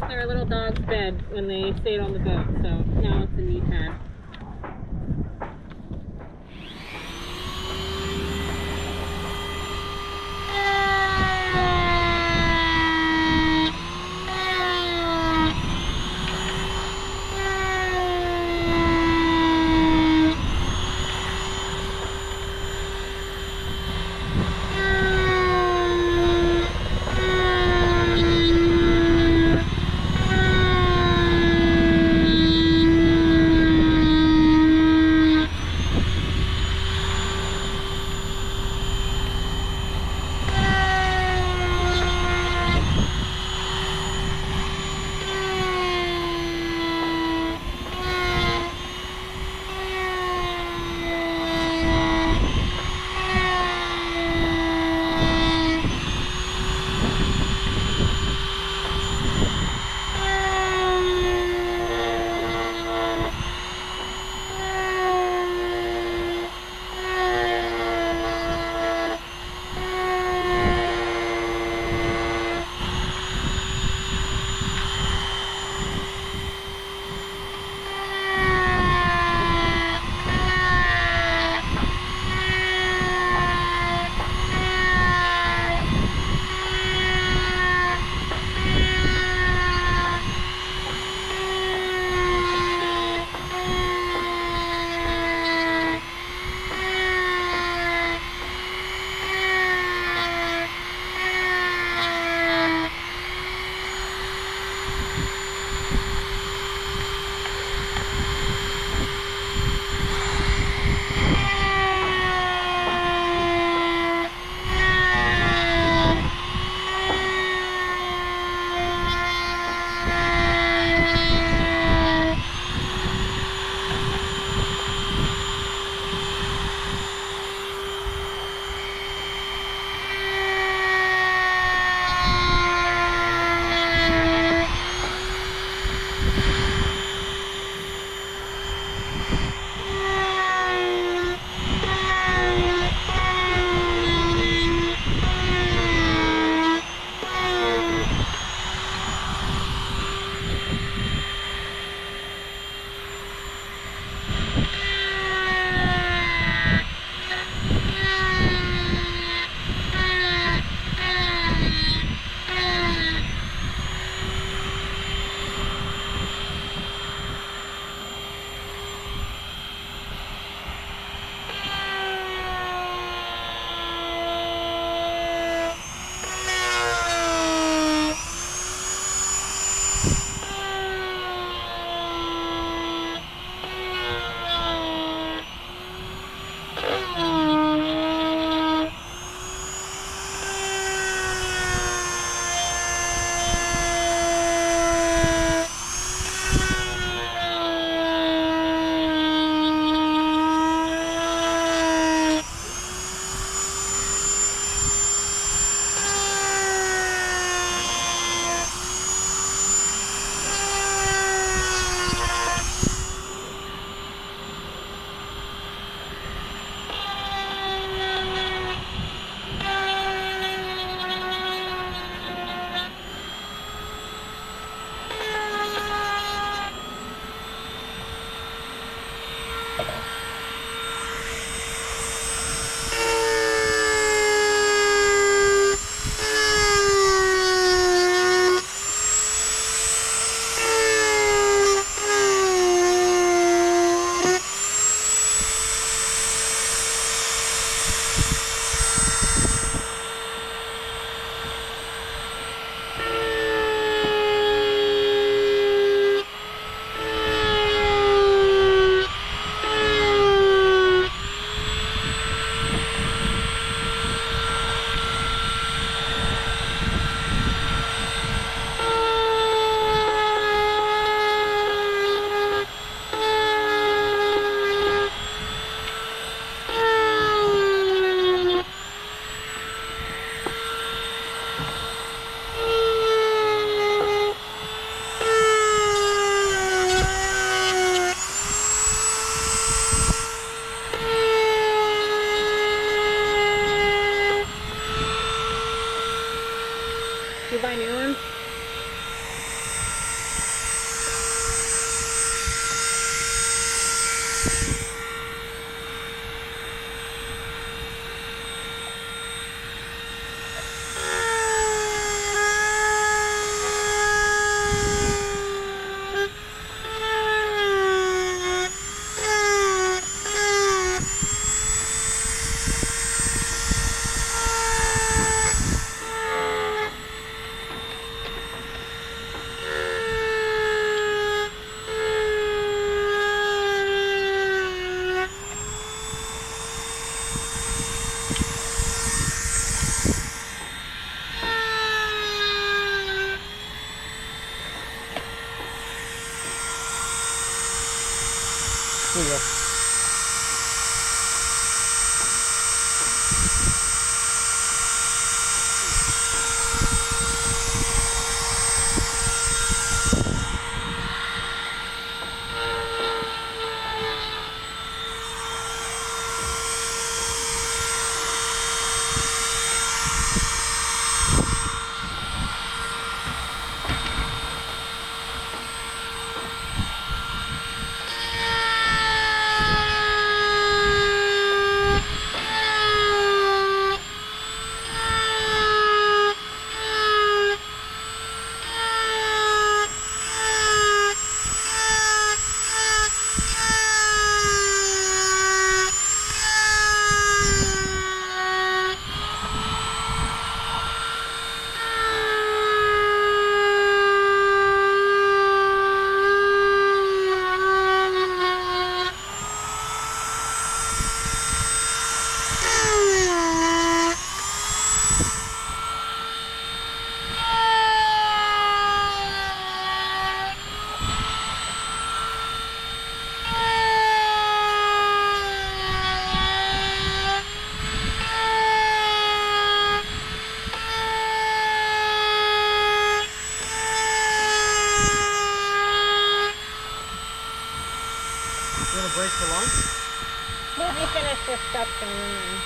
Their little dog's bed when they stayed on the boat, so now it's a knee pad. There you go. You want a break for lunch? Let me finish this stuff and then...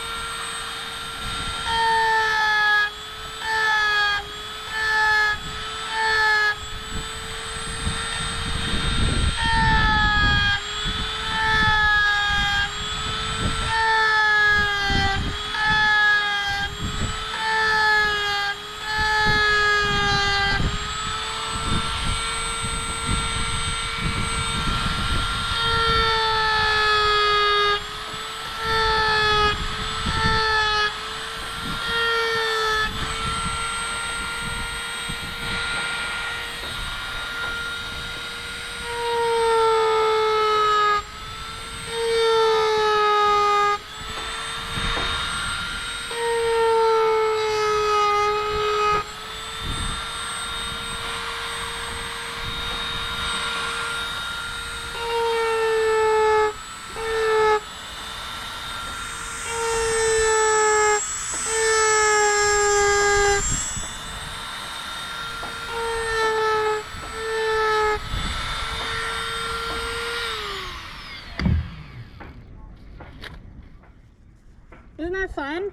Isn't that fun?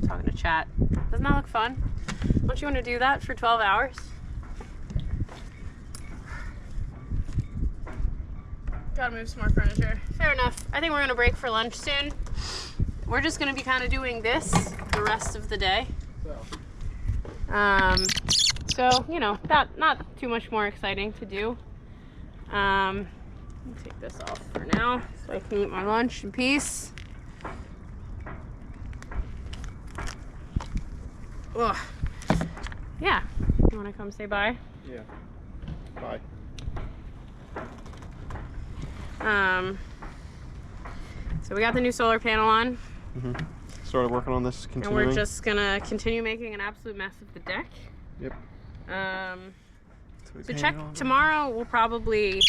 Talking to chat. Doesn't that look fun? Don't you want to do that for 12 hours? Gotta move some more furniture. Fair enough. I think we're gonna break for lunch soon. We're just gonna be kind of doing this the rest of the day. So you know, that not too much more exciting to do. Let me take this off for now so I can eat my lunch in peace. Ugh. Yeah. You want to come say bye? Yeah. Bye. So we got the new solar panel on. Started working on this, continuing. And we're just gonna continue making an absolute mess of the deck. Yep. So check tomorrow. We'll probably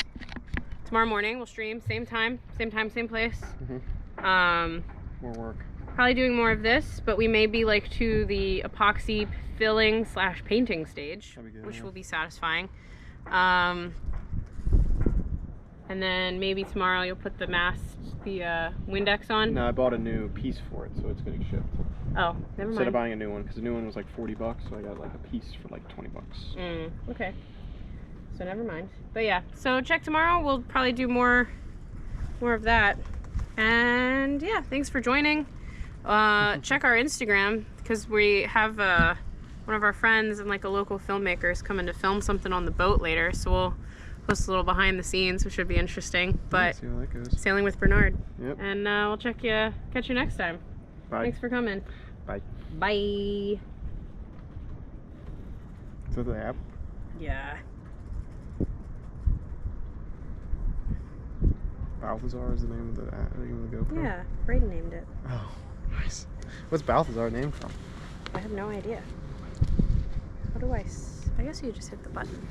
tomorrow morning we'll stream same time, same place. More work. Probably doing more of this, but we may be like to the epoxy filling / painting stage, Good, which yeah. will be satisfying. And then maybe tomorrow you'll put the Windex on. No, I bought a new piece for it, so it's getting shipped. Oh, never mind. Instead of buying a new one, because the new one was like $40, so I got like a piece for like $20. Okay. So never mind. But yeah, so check tomorrow. We'll probably do more of that. And yeah, thanks for joining. Check our Instagram because we have one of our friends and like a local filmmaker is coming to film something on the boat later. So we'll post a little behind the scenes, which should be interesting. But see how that goes. Sailing with Bernard. Yep. And we'll catch you next time. Bye. Thanks for coming. Bye. Bye. Is that the app? Yeah. Balthazar is the name of the GoPro? Yeah, Brayden named it. Oh, nice. What's Balthazar named from? I have no idea. How do I guess you just hit the button.